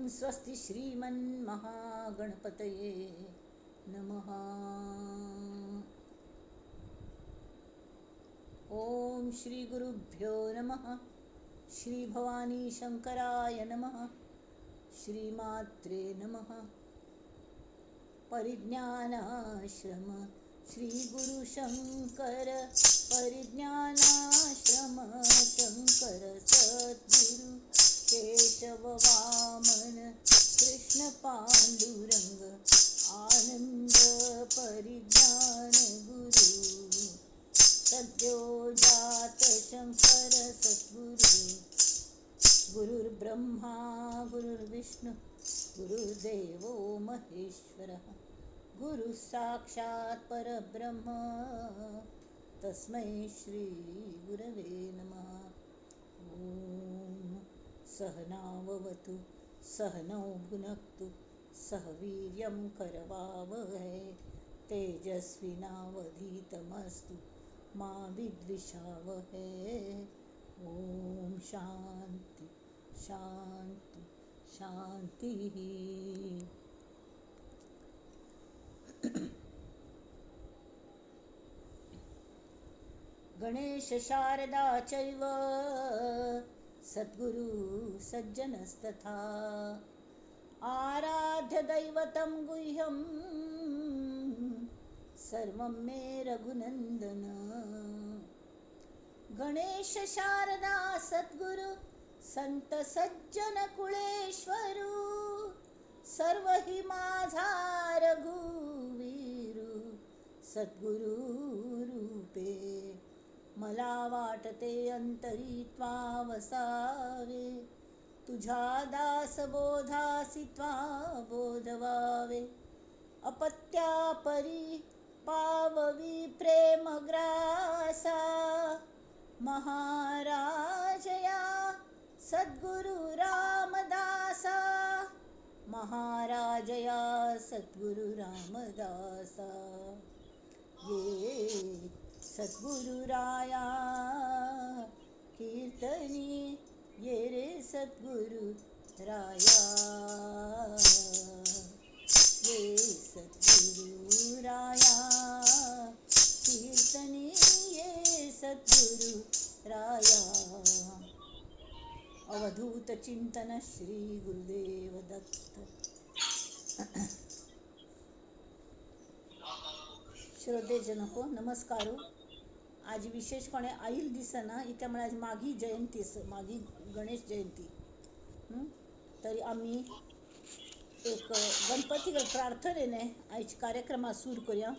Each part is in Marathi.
स्वस्ति श्रीमन्महागणपतये नमः। ओम श्री गुरुभ्यो नमः। श्री भवानी शंकराय नमः। श्रीमात्रे नमः। परिज्ञानाश्रम श्री गुरु शंकर परिज्ञानाश्रम शंकर सद्गुरु केशव वामन कृष्ण पांडुरंग आनंद परिज्ञान गुरु सद्यो जात शंकर सद्गुरु गुरुर्ब्रह्मा गुरुर्विष्णु गुरुर्देवो महेश्वरः गुरु साक्षात् परब्रह्म तस्मै श्री गुरवे नमः। ओम सहनाववतु सहनौ भुनक्तु सह वीर्यं करवावहै तेजस्विनावधीतमस्तु मा विद्विषावहै। ओम शांति शांति शांतिः। गणेश शारदा चैव सद्गुरु सज्जनस्तथा आराध्य दैवतं गुह्यं सर्वं मे रघुनंदन। गणेश शारदा सद्गुरु संत सज्जन कुळेश्वरू सर्व हि माझा रघुवीरू सद्गुरु रूपे मला वाटते अंतरी त्वा वसावे तुझ्या दास बोधासी त्वा बोधवावे अपत्या परी पाववी प्रेम ग्रासा महाराजया सद्गुरु रामदासा महाराजया सद्गुरु रामदासा ये सद्गुरु राया कीर्तनी ये रे सद्गुरु राया ये सद्गुरु राया कीर्तनी ये सद्गुरु राया। अवधूत चिंतन श्री गुरुदेव दत्त। श्रोतेजन हो नमस्कार। आज विशेषपणे आईल दिसना इथे मला आज माघी जयंती माघी गणेश जयंती तरी आम्ही एक गणपती प्रार्थनेने आज कार्यक्रमात सुरू करूया।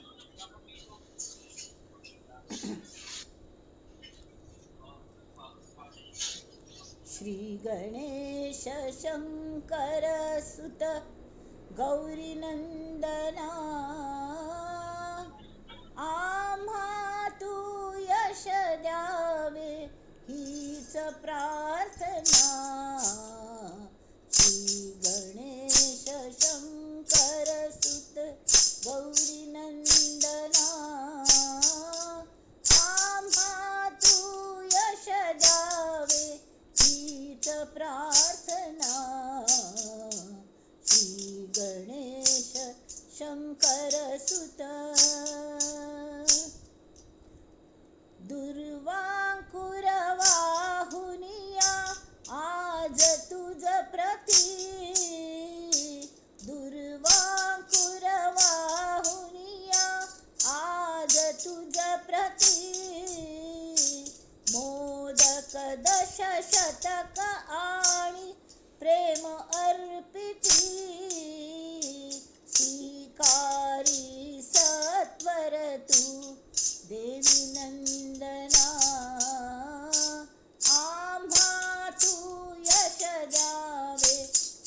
श्री गणेश शंकर सुत गौरी नंदना आम्हा तू यश द्यावे हीच प्रार्थना। श्री गणेश शंकर सुत गौरी नंदना आम्हा तू यश द्यावे हीच प्रार्थना। श्री गणेश शंकर सुत दुर्वांकुर वाहुनिया आज तुझ प्रती दुर्वांकुर वाहुनिया आज तुझ प्रती मोदक दश शतक आणि प्रेम अर्पिती स्वीकारी सत्वर तू देवी नंदना आम्हा तू यश द्यावे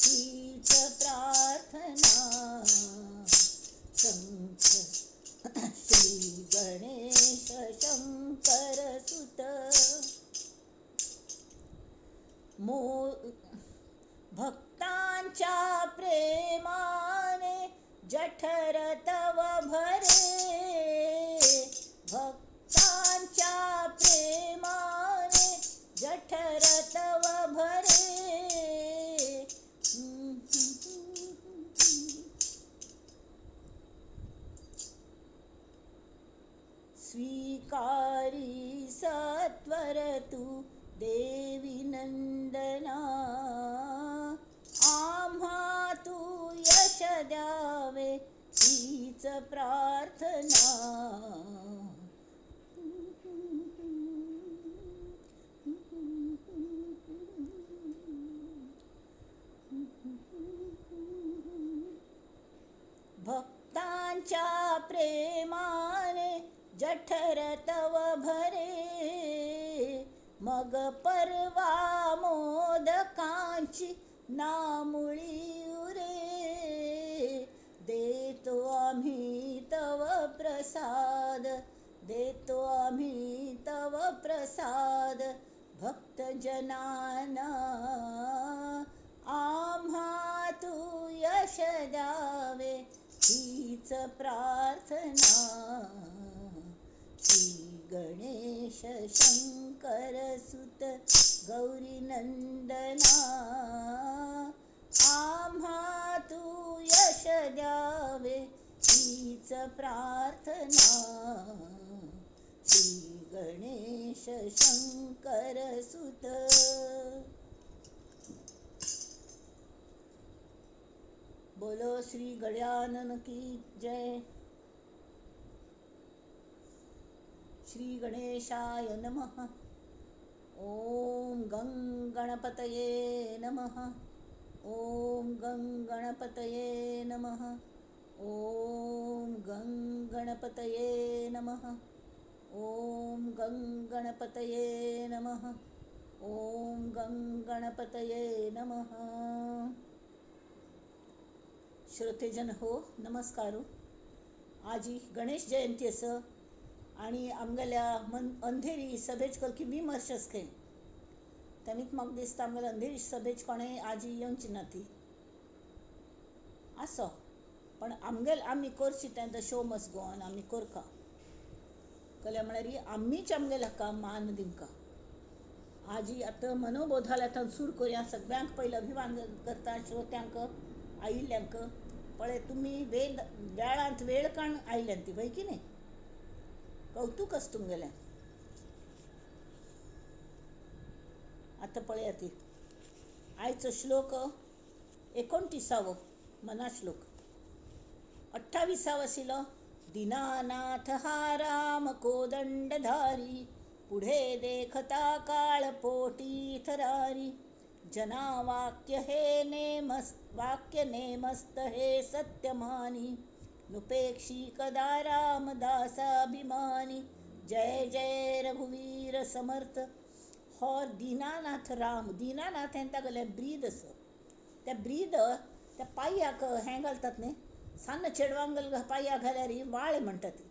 हीच प्रार्थना। शंख श्री गणेश शंकर सुत भक्तांच्या प्रेमाने जठर तव भरे भक्तांच्या प्रेमाने जठर तव भरे तू देवी नंदना, आम्हा तू यश द्यावे हीच प्रार्थना. भक्तांच्या प्रेमाने जठर तव भरे, मग परवा मोदकांची नामुळी उरे. देतो आम्ही तव प्रसाद, देतो आम्ही तव प्रसाद भक्तजनांना, आम्हा तू यश द्यावे हीच प्रार्थना. श्री गणेश शंकर सुत गौरी नंदना, आम्हा तू यश द्यावे हीच प्रार्थना. श्री गणेश शंकर सुत. बोलो श्री गजानन की जय. श्री गणेशाय नमः. ओम गं गणपतये नमः. ओम गं गणपतये नमः. ओम गं गणपतये नमः. ओम गं गणपतये नमः. ओम गं गणपतये नमः. श्रोतेजन हो, नमस्कार. आज गणेश जयंती असं आणि आमगेल्या अंधेरी सभेच कल की विमर्शस खे तेमीत म्हाका दिसता आमगेल्या अंधेरी सभेच कोणें आजी येवची ना ती आसो, पण आमगेल आमी करची तें the show must go on. आमी करका कल्या म्हळ्यार आमीच आमगेल्या हाका मान दिमका. आजी आतां मनोबोधालांतल्यान सूर करुया. सगळ्यांक पयलें अभिमान करता श्रोत्यांक आयिल्ल्यांक. पळय तुमी वेळांत वेळ काण आयल्यान ती वय की न्ही. कौतुक आसा तुमगेलें. आतां पळया ती आयचो श्लोक 29 मना श्लोक. 28 आशिल्लो. दीनानाथ हा राम कोदंडधारी, पुढे देखता काळ पोटी थरारी. जना वाक्य नेमस्त हे सत्यमानी, नुपेक्षी कदा रामदासाभिमानी. जय जय रघुवीर समर्थ. हो दीनानाथ राम. दीनानाथ हें तागेलें ब्रीद असो. त्या ब्रीद त्या पांयाक हें घालतात न्ही, सान्न चेडवांगेल पांयाक घाल्यार वाळे म्हणटा ती,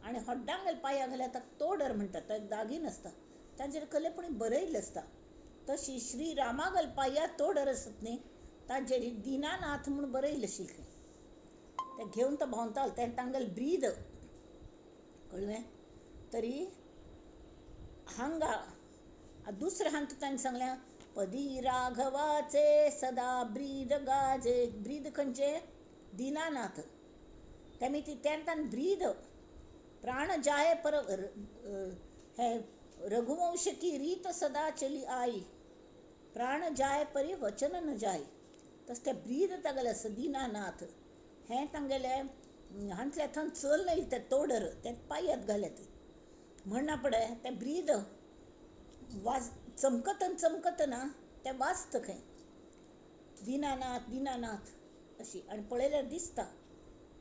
आनी हड्डांगेल पांयाक घाल्यार ताका तोडर म्हणटात. तो एक दागीन आसता, तांचेर कलेपणी बरयल्लें आसता. तशी श्री रामागेल पांया तोडर आसत न्ही, तांचेर दीनानाथ म्हूण बरयल्लें आशिल्लें. ते घेवन तो भोंवतालो. तें तांगेल ब्रीद कळ्ळें. तरी हांगा दुसऱ्या हांगा तांणी सांगलें पदी राघवाचे सदा ब्रीद गाजे. ब्रीद खंयचे? दीनानाथ. तेमी ती तेन्ना ब्रीद प्राण जाए पर हे रघुवंश की रीत सदा चली आई, प्राण जाय परी वचन न जाय. तस ते ब्रीद तागेलें आसा दीनानाथ. हें तांगेलें हांतल्या थंय चल नाही ते तोडर ते पांयांत घाल्यात म्हणना पळय. ते ब्रीद चमकत ना ते वाचता खंय दीनानाथ दीनानाथ अशी. आनी पळयल्यार दिसता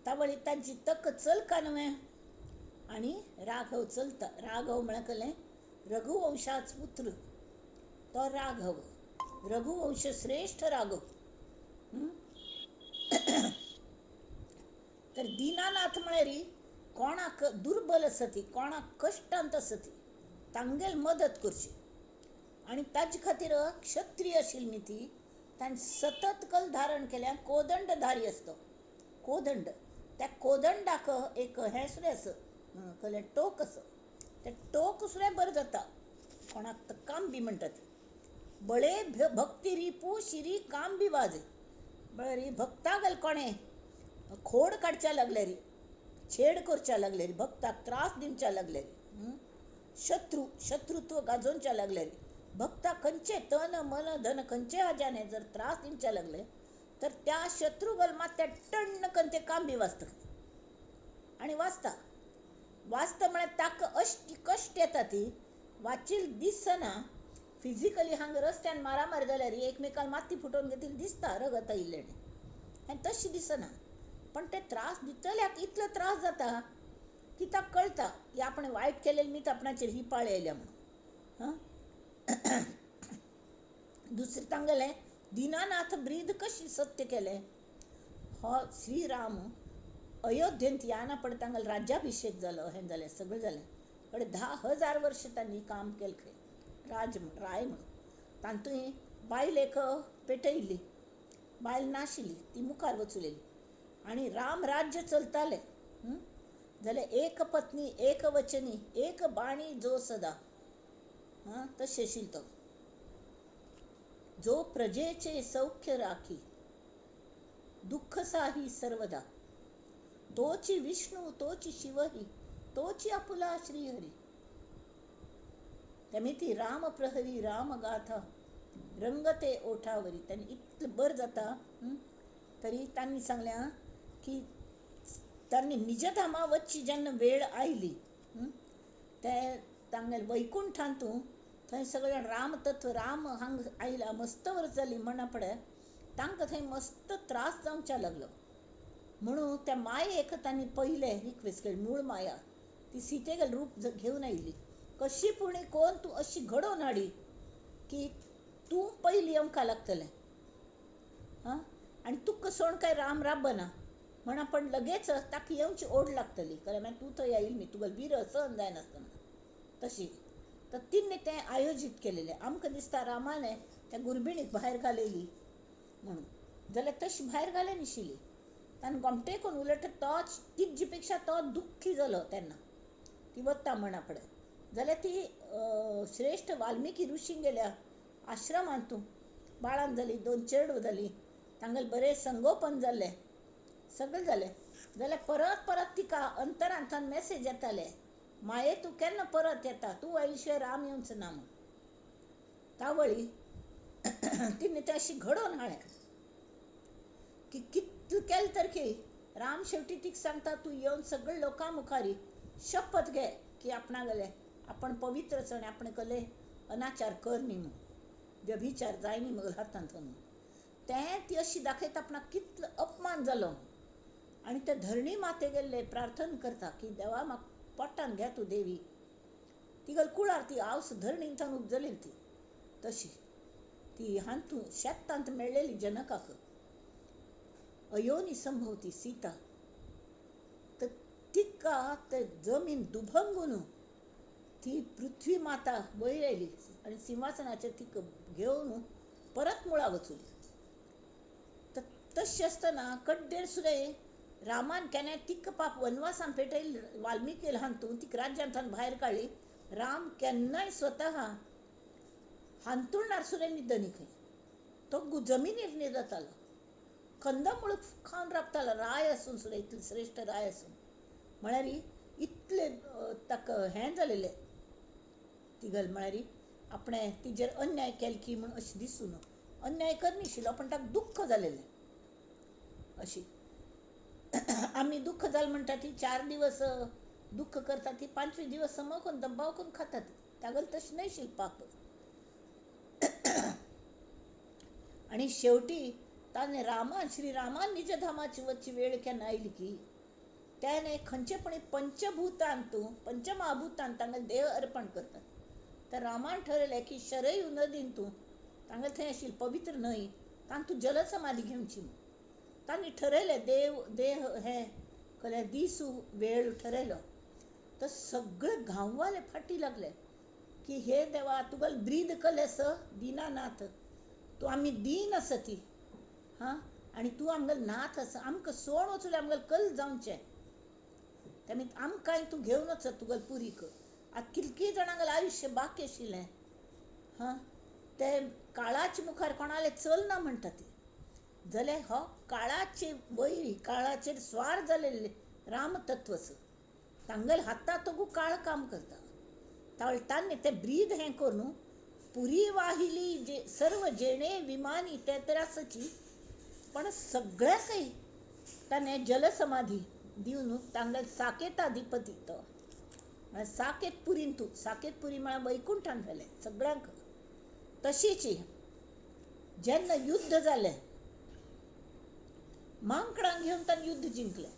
तावळी तांची तक चलका न्हय. आनी राघव चलता. राघव म्हळ्यार कळ्ळें रघुवंशाच पुत्र तो राघव. रघुवंश श्रेष्ठ राघव. तर दीनानाथ म्हळ्यार कोणाक दुर्बल आसा ती, कोणाक कश्टांत आसा ती, तांगेल मदत करची. आनी ताजे खातीर क्षत्रीय आशिल्ली न्ही ती, ताणें सतत कल धारण केल्या. कोदंडधारी आसतो कोदंड. त्या कोदंडाक एक हें सुद्दां आसा कळ्ळें, टोक आसा. तें टोक सुद्दां बरें जाता. कोणाक काम बी म्हणटात बळे भक्ती रिपू शिरी काम बी वाजे. म्हळ्यार भक्तागेल कोणें खोड काडच्या लागल्यार, छेड करच्या लागल्यार, भक्ताक त्रास दिवच्या लागल्यार शत्रुत्व गाजोनच्या लागले भक्ता खंचे तन मन धन खंचे हाज्याने जर त्रास दिवच्या लागले तर त्या शत्रुगल मात टण्ण कन काम बी वाचतं आणि वाचता म्हळ्यार ताका अशी कश्ट येता ती वाचील दिसना फिजिकली हांग रस्त्यान मारामार जाल्यार एकमेकाल माती फुटोवन घेतली दिसता रगत आयिल्लें आनी तशी दिसना पण ते त्रास दितल्याक इतलो त्रास जाता की ताका कळटा की आपण वायट केलेली मीत आपणाचेर ही पाळी आयल्या म्हणून दुसरें तांगेलें दिनानाथ ब्रीद कशी सत्य केलें हो श्रीराम अयोध्येंत याना पड तांगेलो राज्याभिषेक जालो हें जालें सगळें जालें कडे 10,000 वर्ष तांणी काम केलें खंय राय म्हूण तातूंय बायल एक पेटयिल्ली बायल नाशिल्ली ती मुखार वचूलेली आनी राम राज्य चलतालें जाल्यार एक पत्नी एक वचनी एक बाणी जो सदा तशें आशिल्लो तो जो प्रजेचे सौख्य राखी दुःख साही सर्वदा तोची विष्णू तोची शिवही तोची आपुला श्रीहरी त्यामुळे ती राम प्रहरी राम गाथा रंगते ओठावरी त्यांनी इतलं बरं जाता तरी त्यांनी सांगल्या की त्यांनी निजधामा वच्ची जेन्ना वेळ आयली ते तांगेल वैकुंठांतू थंय सगळें राम तत्व राम हांग आयला मस्त वर्स जाली म्हणा पडे तांकां थंय मस्त त्रास जावच्या लागलो म्हणून त्या मायेक तांणी पयले रिक्वेस्ट केली मूळ माया ती सीतेगेल रूप घेवन आयिल्ली कशी पुणी कोण तूं अशी घडोवन हाडी की तूं पयलीं येवंका लागतलें आनी तुका सोड काय राम राबना म्हणा पण लगेच ताका येवची ओढ लागतली कारण मागीर तूं थंय आयिल्ली तुगेलो विरह सहन जायनासतना तशी तर तिने तें आयोजीत केलेलें आमकां दिसता रामाने त्या गुरबिणीक भायर घालयली म्हणून जाल्यार तशी भायर घाले नाशिल्ली ताणें गोमटे करून उलट तोच तिजे पेक्षा तो दुख्खी जालो तेन्ना ती वता म्हणा पडे जाल्यार ती श्रेष्ठ वाल्मिकी ऋषीन गेल्या आश्रमांतू बाळान जाली 2 चेडूं जाली तांगेलें बरें संगोपन जाल्लें सगळें जालें जाल्यार परत तिका अंतरांतल्यान मॅसेज येतालें माये तूं केन्ना परत येता तूं आयले शिवाय राम येवंच ना म्हूण तावळी तिने तें अशी घडोवन हाडलें की कितलें केलें तर की राम शेवटी तिका सांगता तूं येवन सगळे लोकां मुखारी शपथ घे की आपणागेलें आपण पवित्रच आनी आपण कले अनाचार कर न्ही म्हूण व्यभिचार जाय न्ही म्हगेल्या हातांत म्हणून तें ती अशी दाखयता आपणाक कितलो अपमान जालो आनी ते धरणी माते गेल्ले प्रार्थना करता की देवा म्हाका पोट्टान घे तूं देवी तिगेल कुळार ती आवस धरणींतल्यान उपजलेली ती तशी ती हांतू शेतांत मेळ्ळेली जनकाक अयोनी संभवती सीता तर तिका ते जमीन दुभंगून ती पृथ्वी माता वयर आयली आनी सिंहासनाचेर तिका घेवन परत मुळा वचूली तर तशें आसतना कड्डेर सुद्दां रामान केन्नाय तिका पाप वनवासान पेटयली वाल्मिकी हांतून तिका राज्यांतल्यान भायर काडली राम केन्नाय स्वता हांतुरणार सुद्दां न्हिदनी खंय तो जमिनीर न्हिदतालो कंदमुळ खावन राबतालो राय आसून सुद्दां इतलें श्रेश्ठ राय आसून म्हळ्यार इतलें ताका हें जालेलें तिगेल म्हळ्यार आपणें तिजेर अन्याय केलो की म्हूण अशें दिसून अन्याय करनाशिल्लो पण ताका दुख्ख जालेलें अशी आमी दुख्ख जालें म्हणटा ती 4 दिवस दुख्ख करता ती 5वे दिवस समोकून दबावकून खाता ती तागेलें तशें नाशिल्लें पाप आनी शेवटी ताणें श्रीरामान निज धामाची वचची वेळ केन्ना आयली की त्याने खंयचेपणी पंचमहाभुतान तांगेले देह अर्पण करतात तर रामान ठरयलें की शरयू नदीन तूं तांगेले थंय आशिल्ली पवित्र न्हंय तातूंत जलसमाधी घेवची तांणी ठरयलें देह हें कल्यार दिसू वेळ ठरयलो तर सगळे गांववाले फाटी लागले की हे देवा तुगेल ब्रीद कलेस दिनानाथ तूं आमी दीन आसा ती आनी तूं आमगेलो नाथ आसा आमकां सोड वचून आमगेलें कल जावचें तेमी आमकांय तूं घेवन वच तुगेल पुरीक आतां कितलीं जाणांगेलें आयुश्य बाकी आशिल्लें ते काळाच्या मुखार कोणालें चलना म्हणटा ती जाल्यार हो काळाचे वैरी काळाचेर स्वार जालेले रामतत्वस तांगेल हाता तगू काळ काम करता तळटान ते ब्रीद हें कर न्हू पुरी वाहिली जे सर्व जेणे विमानी ते तर आसची पण सगळ्या काही ताणें जलसमाधी दिवन तांगेल साकेताधिपती तो साकेत पुरीन तूं साकेत पुरी म्हळ्यार वैकुंठान व्हेलें सगळ्यांक तशीच जेन्ना युद्ध जालें मांकडांक घेवन ताणें युद्ध जिंकलें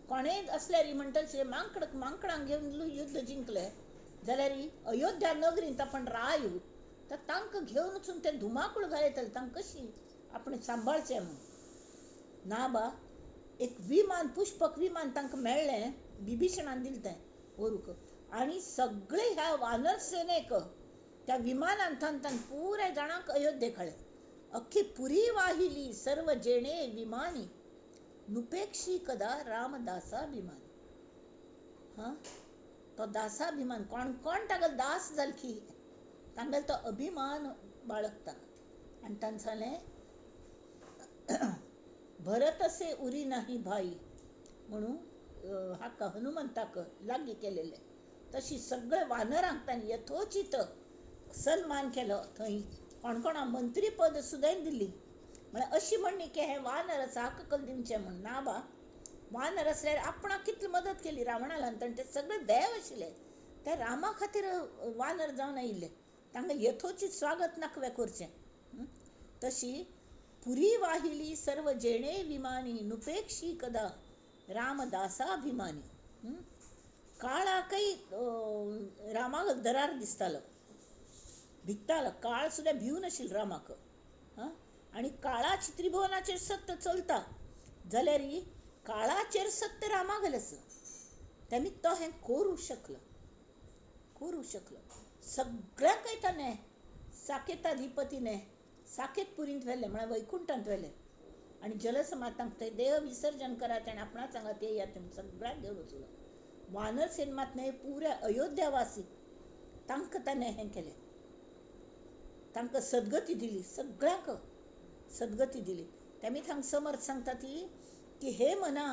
कोणेय असल्यार म्हणटात मांकडांक घेवन युद्ध जिंकलें जाल्यार अयोध्या नगरींत आपण रायो तर तांकां घेवन वचून ते धुमाकूळ घालयतले तांकां कशी आपण सांबाळचें म्हूण ना बा एक विमान पुष्पक विमान तांकां मेळ्ळें बिभीषणान दिलें तें व्हरूंक आनी सगळे ह्या वानर सेनेक त्या विमानान तान पुराय जाणांक अयोध्येक हाडलें अख्खी पुरी वाहिली सर्व जेणे विमानी नुपेक्षी कदा रामदासाभिमानी हां तो दासाभिमान कोण कोण ताका दास जाल की तांगेलो तो अभिमान बाळगता आनी ताणें सांगलें भरत असे उरी नाही भाई म्हणून हाका हनुमंताक लागीं केलेले तशी सगळे वानरांक ताणें यथोचित सन्मान केलो थंय कोणकोणा मंत्री पद सुद्दां दिल्ली म्हळ्यार अशी म्हणणी की हे वानर आसा हाका कल दिवचें म्हण ना बा वानर असल्यार आपणाक कितली मदत केली रावणा ल्हानपण ते सगळे देव आशिल्ले ते रामा खातीर वानर जावन आयिल्ले तांकां यथोचित स्वागत नाकवें करचें तशी पुरी वाहिली सर्व जेणे विमानी नुपेक्षी कदा रामदासाभिमानी काळाकय रामाक दरार दिसतालो भिकतालो काळ सुद्दां भिवनाशिल्लो रामाक आनी काळाची त्रिभुवनाचेर सत्य चलता जाल्यार काळाचेर सत्य रामागेलें आसा तेमी तो हें करूं शकलो सगळ्यांकय ताणें साकेताधिपतीने साकेत पुरींत व्हेलें म्हळ्यार वैकुंठांत व्हेलें आनी जलसमाधी तांकां थंय देह विसर्जन करा ताणें आपणाक सांगा ते या तें सगळ्यांक घेवन वचलो वानर सेन मात न्हय पुऱ्या अयोध्यावासी तांकां ताणें हें केलें तांकां सद्गती दिली सगळ्यांक सद्गती दिली तेमी थांग समर्थ सांगता ती की हे मना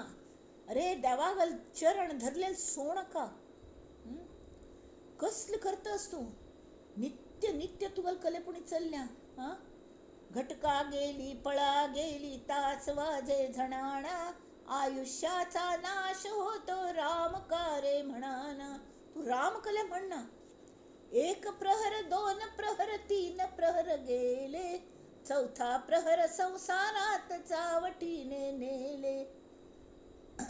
अरे देवागल चरण धरलेले सोणका कसले करतस तूं नित्य नित्य तुगल कलेपुणी चल्ल्या घटका गेली पळा गेली तास वाजे झणाणा आयुष्याचा नाश होतो राम कारे म्हणाना तू राम कले म्हणना एक प्रहर दोन प्रहर तीन प्रहर गेले चौथा प्रहर संसारात चावटीने नेले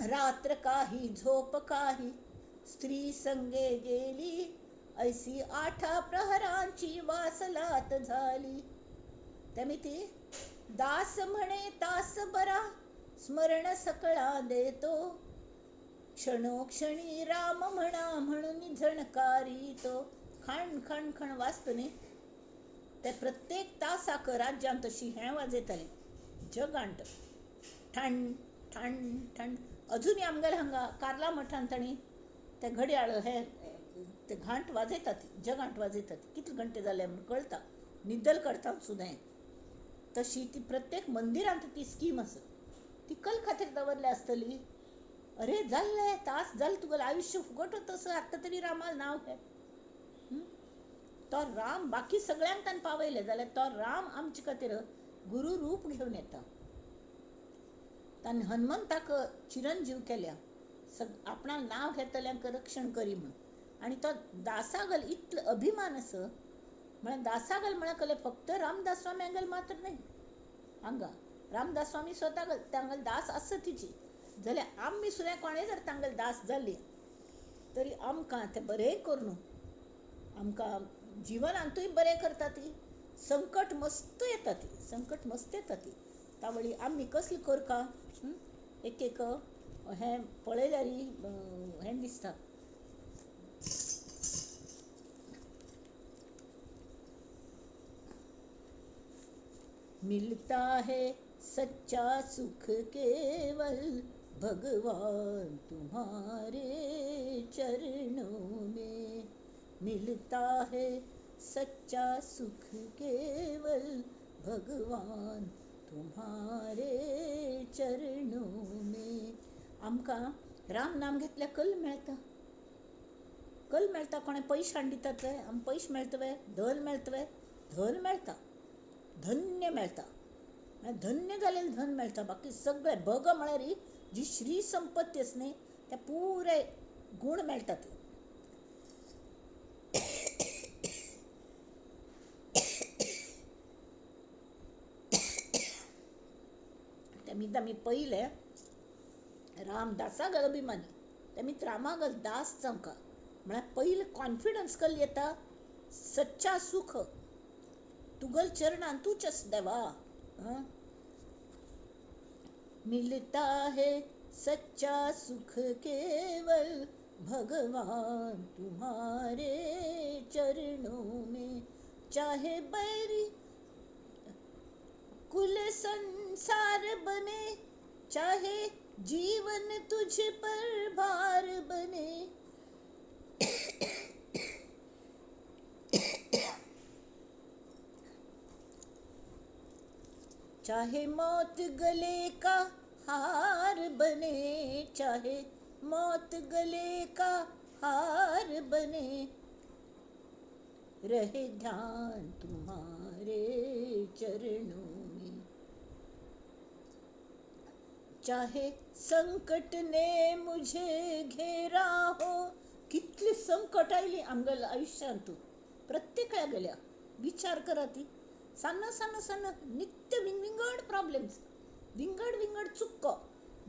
रात्र काही झोप काही स्त्री संगे गेली ऐसी आठा प्रहरांची वासलात झाली त्यामिती दास म्हणे तास बरा स्मरण सकळा देतो क्षणोक्षणी राम म्हणा म्हणून झणकारी तो खण खण खण वाजतने ते प्रत्येक तासाक राज्यांत तशी हें वाजयतालें जगांट ठण ठण ठण अजूनय आमगेले हांगा कार्ला मठांत तांणी ते घडयाळ हे ते घांट वाजयतात जगांट वाजयतात कितले घंटे जाले म्हूण कळटा निद्दल काडटा सुद्दां तशी ती प्रत्येक मंदिरांत ती स्कीम आसा ती कल खातीर दवरली आसतली अरे जाल्ले तास जालें तुगेलें आयुश्य फुकट वता आतां तरी रामाल नांव घे तो राम बाकी सगळ्यांक ताणें पावयलें जाल्यार तो राम आमचे खातीर गुरू रूप घेवन येता ताणें हनुमंताक चिरंजीव केल्या आपणाक नांव घेतल्यांक रक्षण करी म्हूण आनी तो दासागल इतलो अभिमान आसा म्हळ्यार दासागल म्हळ्यार कले फक्त रामदास स्वाम्यांगल मात्र न्हय हांगा रामदास स्वामी स्वतागल तांगेल दास आसा तिची जाल्यार आमी सुद्दां कोणेय जर तांगेल दास जाली तरी आमकां तें बरें कर न्हू आमकां जिवनांतूय बरें करता ती संकट मस्त येता ती तावळी आमी कसली करका एक एक हें पळयल्यार हें दिसता मिलता है सच्चा सुख केवल भगवान तुम्हारे चरणों में मिलता है सच्चा सुख केवल भगवान तुम्हारे चरणों में आमकां राम नाम घेतल्या कल मेळटा कल मेळटा कोणे पयशे हाडून दितात वे आमी पयशे मेळटा वे धन मेळटा वे धन मेळटा धन्य मेळटा धन्य जालेलें धन मेळटा बाकी सगळें भग म्हळ्यार जी श्री संपत्ती आसा न्ही ते पुरे गूण मेळटात तेमी आमी पयलें रामदासाक अभिमानी तेमीत रामाक दास जावंका म्हळ्यार पयलीं कॉन्फिडन्स कल येता सच्चा सुख तुगल चरणां तूच देवा मिलता है सच्चा सुख केवल भगवान तुम्हारे चरणों में चाहे बैरी कुल संसार बने चाहे जीवन तुझ पर भार बने चाहे मौत गले का हार बने चाहे मौत गले का हार बने रहे ध्यान तुम्हारे चरणों में चाहे संकट ने मुझे घेरा हो कितली संकट आयली आमगेल्या आयुश्यांत प्रत्येका गेल्या विचार करा ती सन्न सन्न सन्न नित्य विंगड प्रॉब्लेम्स विंगड चुक्को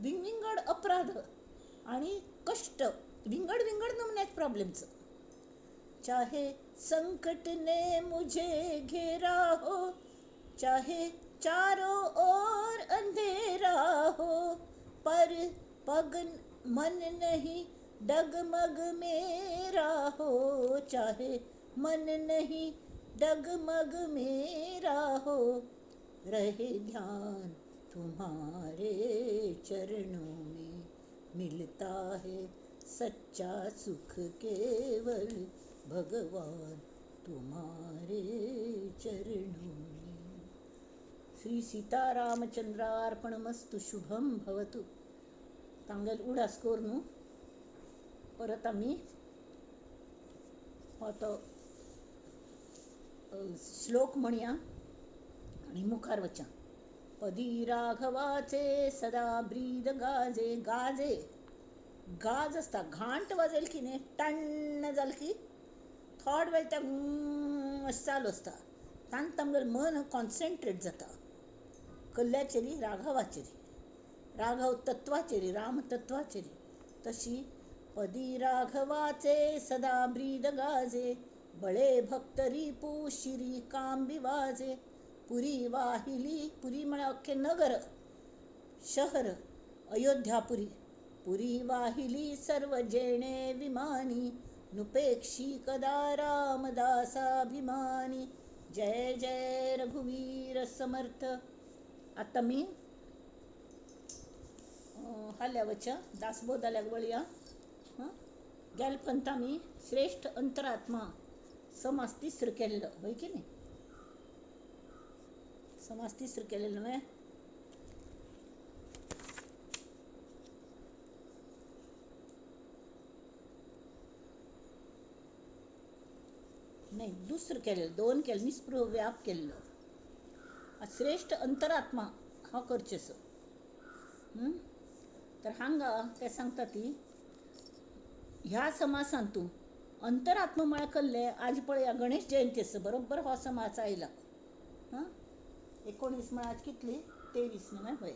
विंगड अपराध आणि कष्ट विंगड नमुन्याचे प्रॉब्लेम्स चाहे संकट ने मुझे घेरा हो चाहे चारों ओर अंधेरा हो पर पग मन नहीं डगमग मेरा हो चाहे मन नहीं डगमग मेरा हो रहे ध्यान तुम्हारे चरणों में मिलता है सच्चा सुख केवल भगवान तुम्हारे चरणों में श्री सीतारामचंद्रार्पणमस्तु शुभम भवतु तांगेल उडास कोर न्हू परत आमी तो श्लोक म्हणया आणि मुखार वचा पदी राघवाचे सदा ब्रीद गाजे गाजे गाज आसता घांट वाजयली की न्ही टण्ण जालें की थोड वेळ ते अशें चालू आसता तांत आमगेलें मन कॉन्सन्ट्रेट जाता कल्ल्याचेरी राघवाचेरी राघव तत्वाचेरी राम तत्वाचेरी तशी पदी राघवाचे सदा ब्रीद गाजे बळे भक्त रिपू शिरी काम बिवाजे पुरी वाहिली पुरी म्हळ्यार अख्खे नगर शहर अयोध्यापुरी पुरी वाहिली सर्व जेणे विमानी नुपेक्षी कदा रामदासाभिमानी जय जय रघुवीर समर्थ आता मी हाल्या वचा दासबोधाल्याक वळया गेल पंत आमी श्रेष्ठ अंतरात्मा समास तिसरो केल्लो होय की न्ही समास तिसरो केलेलो न्हय नाही दुसरो केलेलो दोन केले निस्पृह व्याप केल्लो श्रेष्ठ अंतरात्मा हांव करचेसो तर हांगा ते सांगता ती ह्या समासान तूं अंतरात्मा म्हळ्यार कल्ले आज पळया गणेश जयंती आसा बरोबर हो समास आयला 19 म्हळ्यार कितली 23 न्हय होय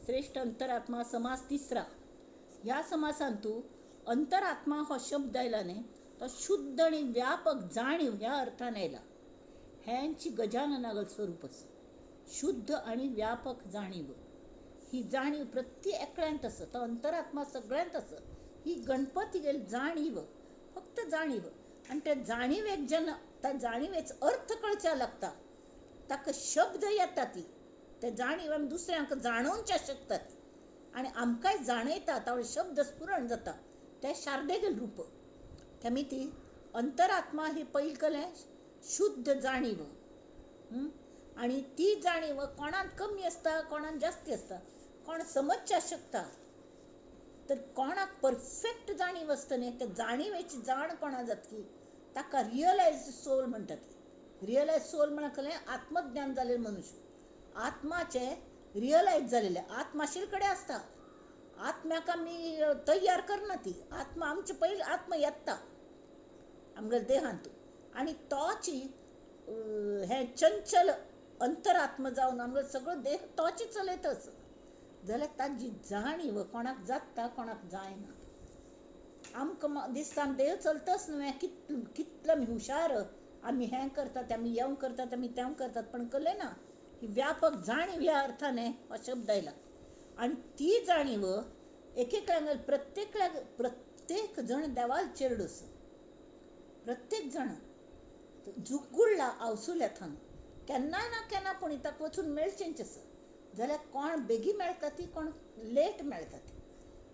श्रेष्ठ अंतरात्मा समास तिसरा ह्या समासान तूं अंतरात्मा हो शब्द आयला न्ही तो शुद्ध आनी व्यापक जाणीव ह्या अर्थान आयला हेंची गजाननागल स्वरूप आसा शुद्ध आनी व्यापक जाणीव ही जाणीव प्रत्येक एकल्यात आसा तो अंतरात्मा सगळ्यांत आसा ही गणपती गेली जाणीव फक्त जाणीव आणि त्या जाणीवेक जेन्ना त्या जाणीवेचो अर्थ कळचा लागता ताका शब्द येता ती त्या जाणीव आमी दुसऱ्यांक जाणोवचे शकतात आणि आमकांय जाणयता तावळे शब्द स्फुरण जाता ते शारदेगेल रूप तेमी ती अंतरात्मा ही पयली कलें शुद्ध जाणीव आणि ती जाणीव कोणाक कमी आसता कोणाक जास्ती आसता कोण समजच्या शकता तर कोणाक परफेक्ट जाणीव आसता न्ही त्या जाणीवेची जाण कोणा जातली ताका रियलायज्ड सोल म्हणटात. रियलायज सोल म्हळ्यार खंय आत्मज्ञान जालेले मनुष्य, आत्माचे रियलायज जालेले. आत्मा आशिल्ले कडेन आसता, आत्म्याक आमी तयार करना. ती आत्मा आमचे पयलीं आत्मा येता आमच्या देहांत आनी तोची हे चंचल अंतरात्मा जावन आमचो सगळो देह तोची चलयतच. जाल्यार ताजी जाणीव कोणाक जाता कोणाक जायना. आमकां दिसता आमी देह चलतच न्हय, कितले आमी हुशार, आमी हें करतात, आमी येवं करतात, आमी तें करतात. पण कळ्ळें ना ही व्यापक जाणीव ह्या अर्थान हो शब्द आयला. आनी ती जाणीव एकेकांक प्रत्येक जण देवाल चेडूस, प्रत्येक जण जुगुळ्ळा आवसुल्या थान केन्नाय ना केन्ना पूण ताका वचून मेळचेंच आसा. जाल्यार कोण बेगीन मेळटा ती, कोण लेट मेळटा ती,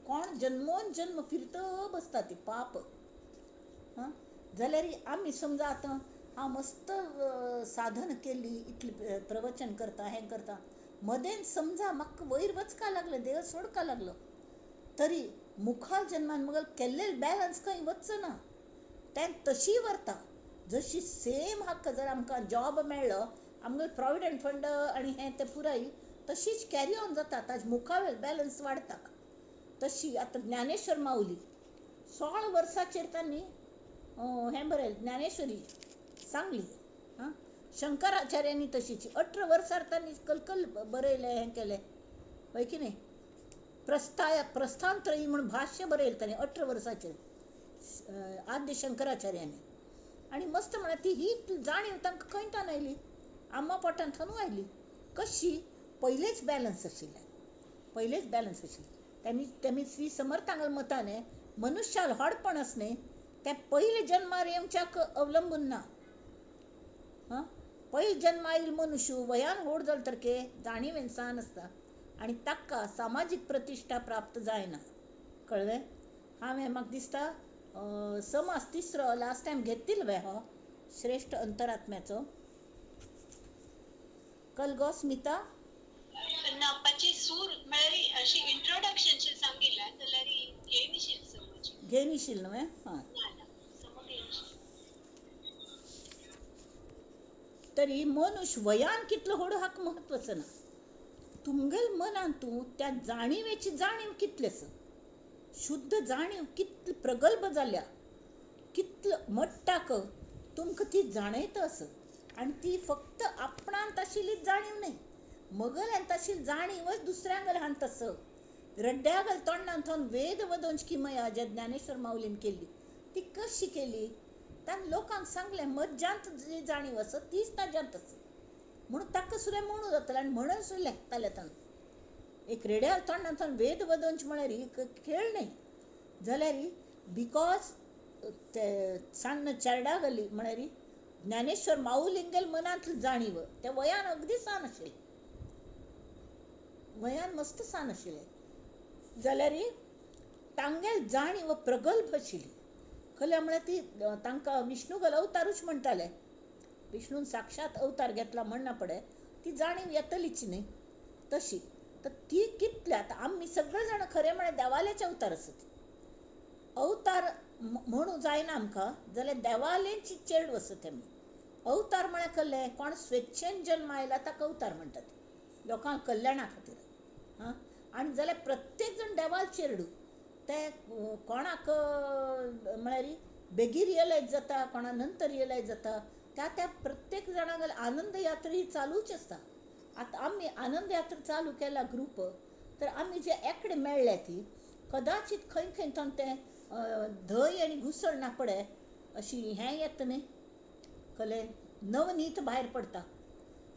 कोण जन्मोन जन्म फिरत बसता ती पाप. जाल्यार आमी समजा आतां हांव मस्त साधन केली, इतली प्रवचन करता, हें करता, मदें समजा म्हाका वयर वचका लागलें, देह सोडका लागलो, तरी मुखार जन्मान मगल केल्लें बॅलन्स खंय वचचो ना. तें तशी व्हरता जशी सेम हक्क जर आमकां जॉब मेळ्ळो, आमगे प्रॉविडंट फंड आनी हें तें पुराय तशीच कॅरी ऑन जाता, ताजे मुखावेल बॅलन्स वाडटा. तशी आतां ज्ञानेश्वर माऊली 16 वर्साचेर तांणी हें बरयलें, ज्ञानेश्वरी सांगली. शंकराचार्यांनी तशीच 18 वर्सार तांणी कलकल बरयलें, हें केलें, वय की न्ही. प्रस्थानत्रयी म्हणून भाष्य बरयलें तांणी 18 वर्साचेर आद्य शंकराचार्यांनी. आनी मस्त म्हळ्यार ती ही जाणीव तांकां खंयच्यान आयली, आम्मा पोटान थानू आयली. कशी? पयलेंच बॅलन्स आशिल्लें, पयलेंच बॅलन्स आशिल्लें. तेमी श्री समर्थांगल मतान मनुश्याल व्हडपण आसा न्ही तें पयले जन्मार येवच्याक अवलंबून ना. पयले जन्म आयिल्लो मनुश्य वयान व्हड जालो तरके जाणीवेन सान आसता आनी ताका सामाजीक प्रतिश्ठा प्राप्त जायना. कळ्ळें? हांवें म्हाका दिसता समाज तिसरो लास्ट टायम घेतिल्लो वे हो श्रेश्ठ अंतरात्म्याचो. कल गो स्मिता? ना 25 म्हळ्यार अशी इंट्रोडक्शनची सांगिल्लें जाल्यार घेयनाशिल्ली समज. घेयनाशिल्लो न्हय? हां. तरी मनुष्य वयान कितलो व्हड हाक म्हत्वाचो ना. तुमगेल मनान तूं त्या जाणीवेची जाणीव कितली आसा, शुद्ध जाणीव कितली प्रगल्भ जाल्या, कितलो मट्टाक तुमकां ती जाणयता आसा. आनी ती फक्त आपणांत आशिल्ली जाणीव न्हय, मगल्यांत आशिल्ली जाणीवच दुसऱ्यांगेर हाडटा आसा. रड्ड्यागेल तोंडान थावन वेद वदोंच किमया जे ज्ञानेश्वर माऊलीन केली ती कशी केली? ताणें लोकांक सांगलें मज्जांत जी जाणीव आसा तीच ताज्यांत आसा म्हणून ताका सुद्दां म्हणू जातालें आनी म्हणून सुद्दां लेखतालें ताणें. एक रेड्यार तोंडान थावन वेद वदोंच म्हळ्यार ही खेळ न्हय. जाल्यार बिकॉज ते सान्न चेरडा गेली म्हळ्यार ज्ञानेश्वर माऊलींगेल मनांतली जाणीव ते वयान अगदी सान आशिल्लें, वयान मस्त सान आशिल्लें. जाल्यार तांगेल जाणीव प्रगल्भ आशिल्ली. खंय म्हळ्यार ती तांकां विष्णुगल अवतारूच म्हणटाले. विष्णून साक्षात अवतार घेतला म्हणना पडे ती जाणीव येतलीच न्ही तशी. तर ती कितली आतां आमी सगळे जाण खरें म्हळ्यार देवाल्याचे अवतार आसात. अवतार म्हणू जायना आमकां जाल्यार देवालेची चेडूं आसात आमी. अवतार म्हळ्यार कल्लें कोण स्वेच्छेन जल्म आयला ताका अवतार म्हणटात, लोकांक कल्याणा खातीर. आनी जाल्यार प्रत्येक जण देवाल चेडूं. ते कोणाक म्हळ्यार बेगी रियलायज जाता, कोणा नंतर रियलायज जाता. त्या प्रत्येक जाणांगेर आनंद यात्रा ही चालूच आसता. आतां आमी आनंद यात्रा चालू केला ग्रूप, तर आमी जे एकडे मेळ्ळे ती कदाचित खंय खंय थावन तें धंय आनी घुसळ ना पडे अशी हें येता न्ही, कळ्ळें, नवनीत भायर पडटा.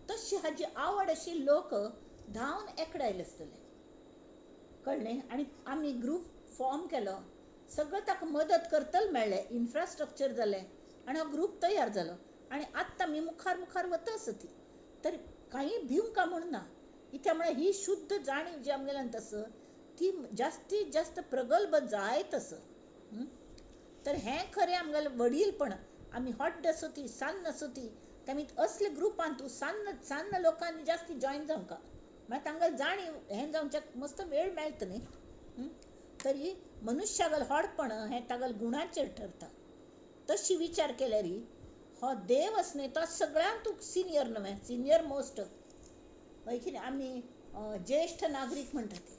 तशी हाजी आवड अशी लोक धांवन एकडे आयले आसतले, कळ्ळें. आनी आमी ग्रूप फॉर्म केलो, सगळें ताका मदत करतले मेळ्ळे, इन्फ्रास्ट्रक्चर जालें आनी हो ग्रूप तयार जालो. आनी आत्तां आमी मुखार मुखार वता आसा ती. तर कांय भिवंक म्हणून ना. कित्याक म्हळ्यार ही शुद्ध जाणीव जी आमगेल्यान आसा ती जास्तीत जास्त प्रगल्भ जायत आसा. तर हें खरें आमगेलें वडीलपण. आमी हॉड्ड आसा ती, सान्न आसा ती, तेमी असले ग्रुपान तूं सान्न लोकांनी जास्ती जॉयन जावंका, मागीर तांकां जाणीव हें जावच्याक मस्त वेळ मेळटा न्ही. तरी मनुष्यागल होडपण हें तागेल गुणाचेर ठरता. तशी विचार केल्यार हो देव असणे तो सगळ्यांत सिनियर न्हय, सिनियर मोस्ट. हय की आमी ज्येष्ठ नागरीक म्हणटा ते.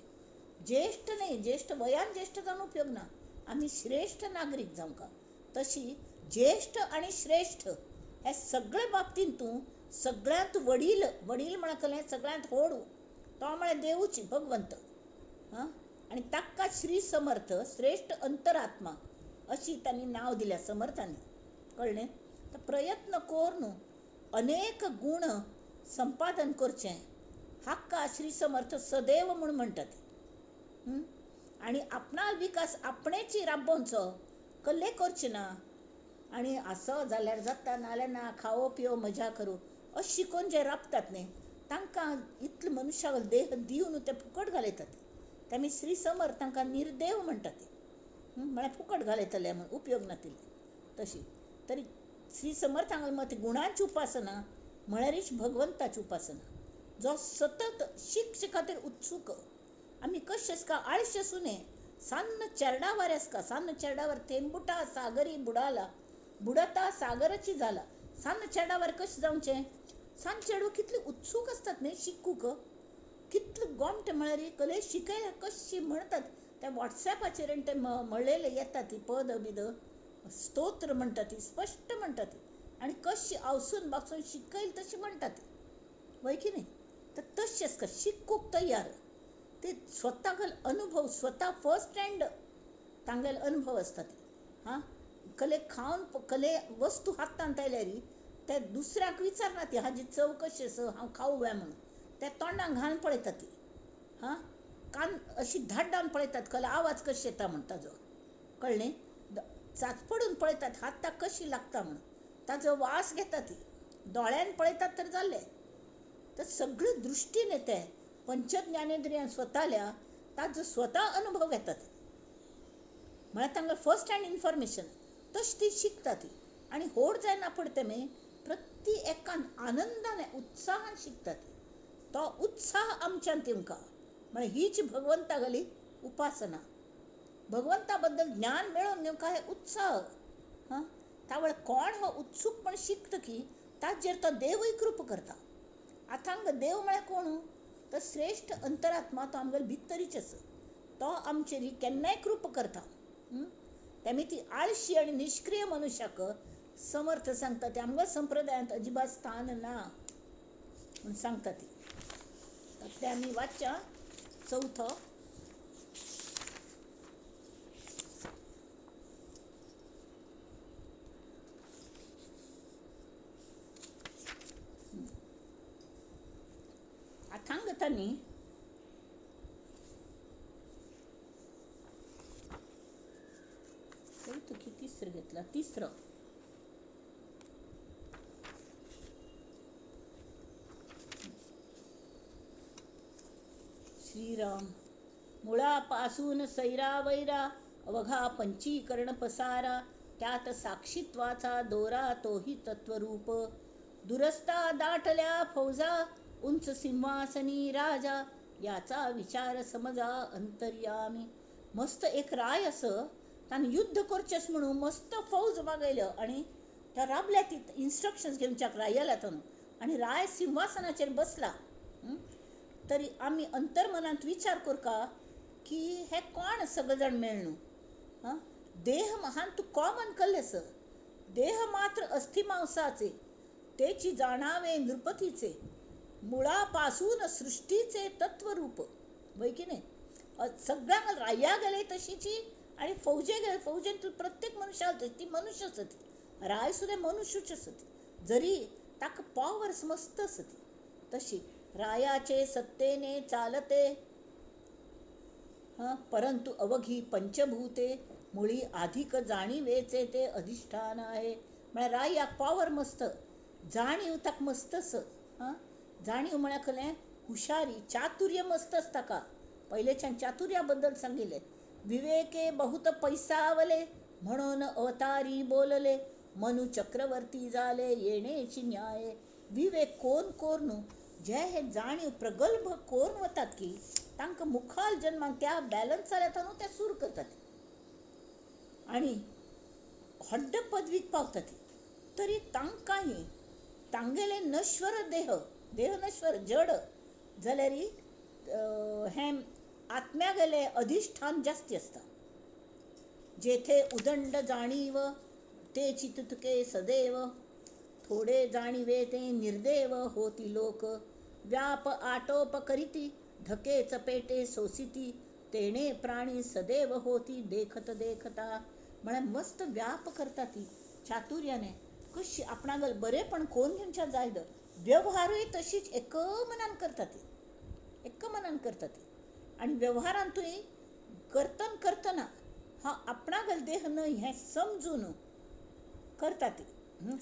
ज्येष्ठ न्ही, ज्येष्ठ वयान ज्येष्ठ जावन उपयोग ना, आमी श्रेष्ठ नागरीक जावंका. तशी ज्येष्ठ आनी श्रेष्ठ हे सगळे बाबतींत तूं सगळ्यांत वडील म्हळ्यार सगळ्यांत व्हड तो म्हळ्यार देवूच भगवंत. आनी ताका श्री समर्थ श्रेष्ठ अंतरात्मा अशी तांणी नांव दिल्या समर्थांनी. कळ्ळें? तर प्रयत्न कोर न्हू अनेक गुण संपादन करचें हाका श्री समर्थ सदैव म्हूण म्हणटात. आनी आपणा विकास आपणेची राबोवचो, कल्ले करचे ना. आनी आसो जाल्यार जाता, नाल्यार ना, खावो पिवो मजा करूं अशें शिकून जे राबतात न्ही तांकां इतले मनशाक देह दिवन ते फुकट घालयतात. ते आमी श्री समर्थ तांकां निर्देव म्हणटात. म्हळ्यार फुकट घालयतले म्हूण उपयोग ना तिले. तशी तरी श्री समर्थांगल मत गुणांची उपासना म्हळ्यारीच भगवंताची उपासना. जो सतत शिकचे खातीर उत्सूक. आमी कशें आसका आळशे सुने सान्न चेरडावर आसका, सान्न चेरडावर थेंबुटा सागरी बुडाला, बुडता सागराची जाला. सान्न चेरडावर कशें जावचें? सान्न चेडूं कितली उत्सूक आसतात न्ही शिकूक. कितले गोमटे म्हळ्यार कले शिकयल्या कशी म्हणटात त्या वॉट्सॅपाचेर ते म्हणलेले येता ती पद बिद स्तोत्र म्हणटा ती स्पश्ट म्हणटा ती आनी कशी आवसून बागसून शिकयली तशी म्हणटा ती. वय की न्ही? तर तशी आसका शिकूक तयार. ते स्वतागल अनुभव स्वता फर्स्ट हँड तांगेले अनुभव आसता ते. कले खावन कले वस्तू हातांत आयल्यार ते दुसऱ्याक विचारना ती हाजी चव कशी आसा, हांव खावं काय म्हणून. ते तोंडाक घालून पळयता ती. कान अशी धाड्डावन पळयतात कला आवाज कशी येता म्हण ताजो. कळ्ळें? चाचपडून पळयतात हाताक कशी लागता म्हण, ताजो वास घेता ती. दोळ्यान पळयतात तर जालें. तर सगळे दृश्टीन येते पंचज्ञानेंद्रियान स्वताल्या ताजो स्वता अनुभव घेतात. म्हळ्यार तांकां फर्स्ट हँड इन्फॉर्मेशन तशी ती शिकता ती. आनी व्हड जायना पडते मे प्रती एकान आनंदान उत्साहान शिकता ती. तो उत्साह आमच्यान तेमकां म्हळ्यार हीच भगवंतागली उपासना. भगवंता बद्दल ज्ञान मेळोवन नेमका हे उत्साह. तावळ कोण हो उत्सुकपण शिकता की ताजेर तो देवूय कृपा करता. आतांग देव म्हळ्यार कोण? तर श्रेष्ठ अंतरात्मा तो आमगेले भितरीच आसा. तो आमचेर केन्नाय कृपा करता. तेमी ती आळशी आनी निश्क्रिय मनशाक समर्थ सांगता ते आमच्या संप्रदायांत अजिबात स्थान ना म्हूण सांगता ती. ते आमी वाचच्या चवथो. अथांगतांनी चौथं की तिसरं घेतला? तिसरं. श्रीराम. मुळापासून सैरा वैरा अवघा पंचीकरण पसारा, त्यात साक्षीत्वाचा दोरा तोही तत्वरूप. दुरस्ता दाटल्या फौजा उंच सिंहासनी राजा, याचा विचार समजा अंतर्यामी. मस्त एक राय असं तानं युद्ध करचेस म्हणून मस्त फौज मागयल्यो आनी त्या राबल्या ती इन्स्ट्रक्शन्स घेवच्याक रायला तानं आनी राय सिंहासनाचेर बसला. तरी आमी अंतर्मनांत विचार करका की हे कोण सगळे जाण मेळून. देह महान तू कॉमन कल्लेस. देह मात्र अस्थिमांसाचे तेची जाणावे नृपतीचे, मुळापासून सृष्टीचे तत्वरूप. वय की नाही? सगळ्यांक राया गेले तशीची आणि फौजे गेले फौजेन प्रत्येक मनशा ती मनुष्य असती. राय सुद्धा मनुष्यच असती जरी ताका पॉवर्स मस्त असती. तशी रायाचे सत्तेने चालते परंतु अवघी पंचभूते मुळी अधिक जाणीवेचे ते अधिष्ठान आहे. म्हळ्यार रायाक पॉवर मस्त, जाणीव ताका मस्तच. जाणीव म्हळ्यार खलें हुशारी चातुर्य मस्त असता का. पहिलेच्यान चातुर्या बद्दल सांगिल्ले. विवेके बहुत पैसावले म्हणून अवतारी बोलले, मनु चक्रवर्ती झाले येणेची न्याय. विवेक कोण कोर न्हू जे हे जाणीव प्रगल्भ कोरून वतात की तांकां मुखाल जन्माक त्या बॅलन्स जाल्या न्हू ते सूर करतात आनी व्हड्ड पदवीक पावता ती तरी तांकांय तांगेले नश्वर देह देह नश्वर जड जाल्यार हें आत्म्यागेले अधिष्ठान जास्ती असता. जेथे उदंड जाणीव ते चितुके सदैव थोडे जाणीवे ते निर्देव होती लोक व्याप आटोप करीती धके चपेटे सोसिती तेणे प्राणी सदैव होती देखत देखता. म्हळ्यार मस्त व्याप करता ती चातुर्याने कशी आपणागल बरेपण कोण घेवच्या जायद व्यवहारूय तशीच एक मनान करता ती आनी व्यवहारांतूय करतना हा आपणागल देह न्हय हें समजून करता ती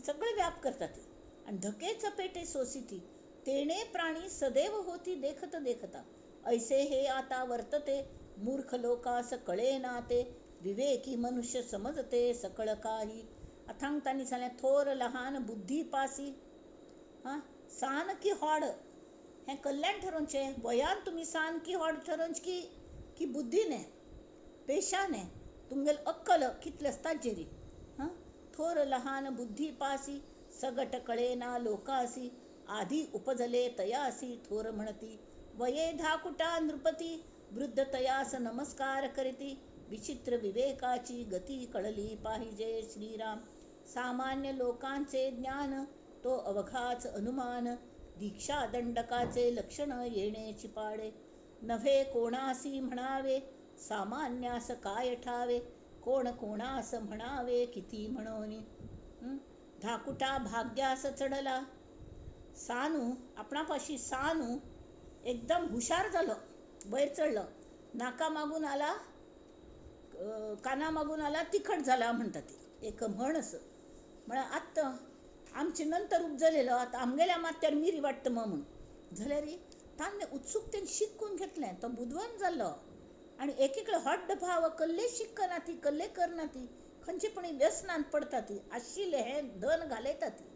सगळे व्याप करता ती आनी धके चपेटे सोसिती तेणे प्राणी सदैव होती देखत देखता. ऐसे हे आता वर्तते मूर्ख लोकास कळे ना ते विवेकी मनुष्य समजते सकळ काही. अथांग तांणी सांगलें थोर लहान बुद्धी पासी सान की व्हड हें कल्याण ठरोवचें. वयान तुमी सान की व्हड ठरोवचें की बुद्धीने पेशाने तुमगेल अक्कल कितले आसता जेरी. थोर लहान बुद्धी पासी सगट कळेना लोकासी आधी उपजले तयासी थोर म्हणती. वये धाकुटा नृपती वृद्ध तयास नमस्कार करीती विचित्र विवेकाची गती कळली पाहिजे श्रीराम. सामान्य लोकांचे ज्ञान तो अवघाच अनुमान दीक्षा दंडकाचे लक्षण येण्याची पाडे. नव्हे कोणासी म्हणावे सामान्यास काय ठावे कोण कोणास म्हणावे किती म्हणोनी. धाकुटा भाग्यास चढला सानू आपणापाशी सानू एकदम हुशार झालं वयर चढलं नाका मागून आला काना मागून आला तिखट झाला म्हणटा ती एक म्हण असं. म्हळ्यार आत्ता आमचे नंतर उपजलेलो आतां आमगेल्या माथ्यार मिरी वाडटा म्हणून जाल्यार ताणें उत्सुकतेन शिकून घेतलें तो बुदवंत जाल्लो आनी एकेकळे हड्ड भाव कसले शिकना ती कसले करना ती खंयचे पूण व्यसनांत पडटा ती आशिल्लें हें धन घालयता ती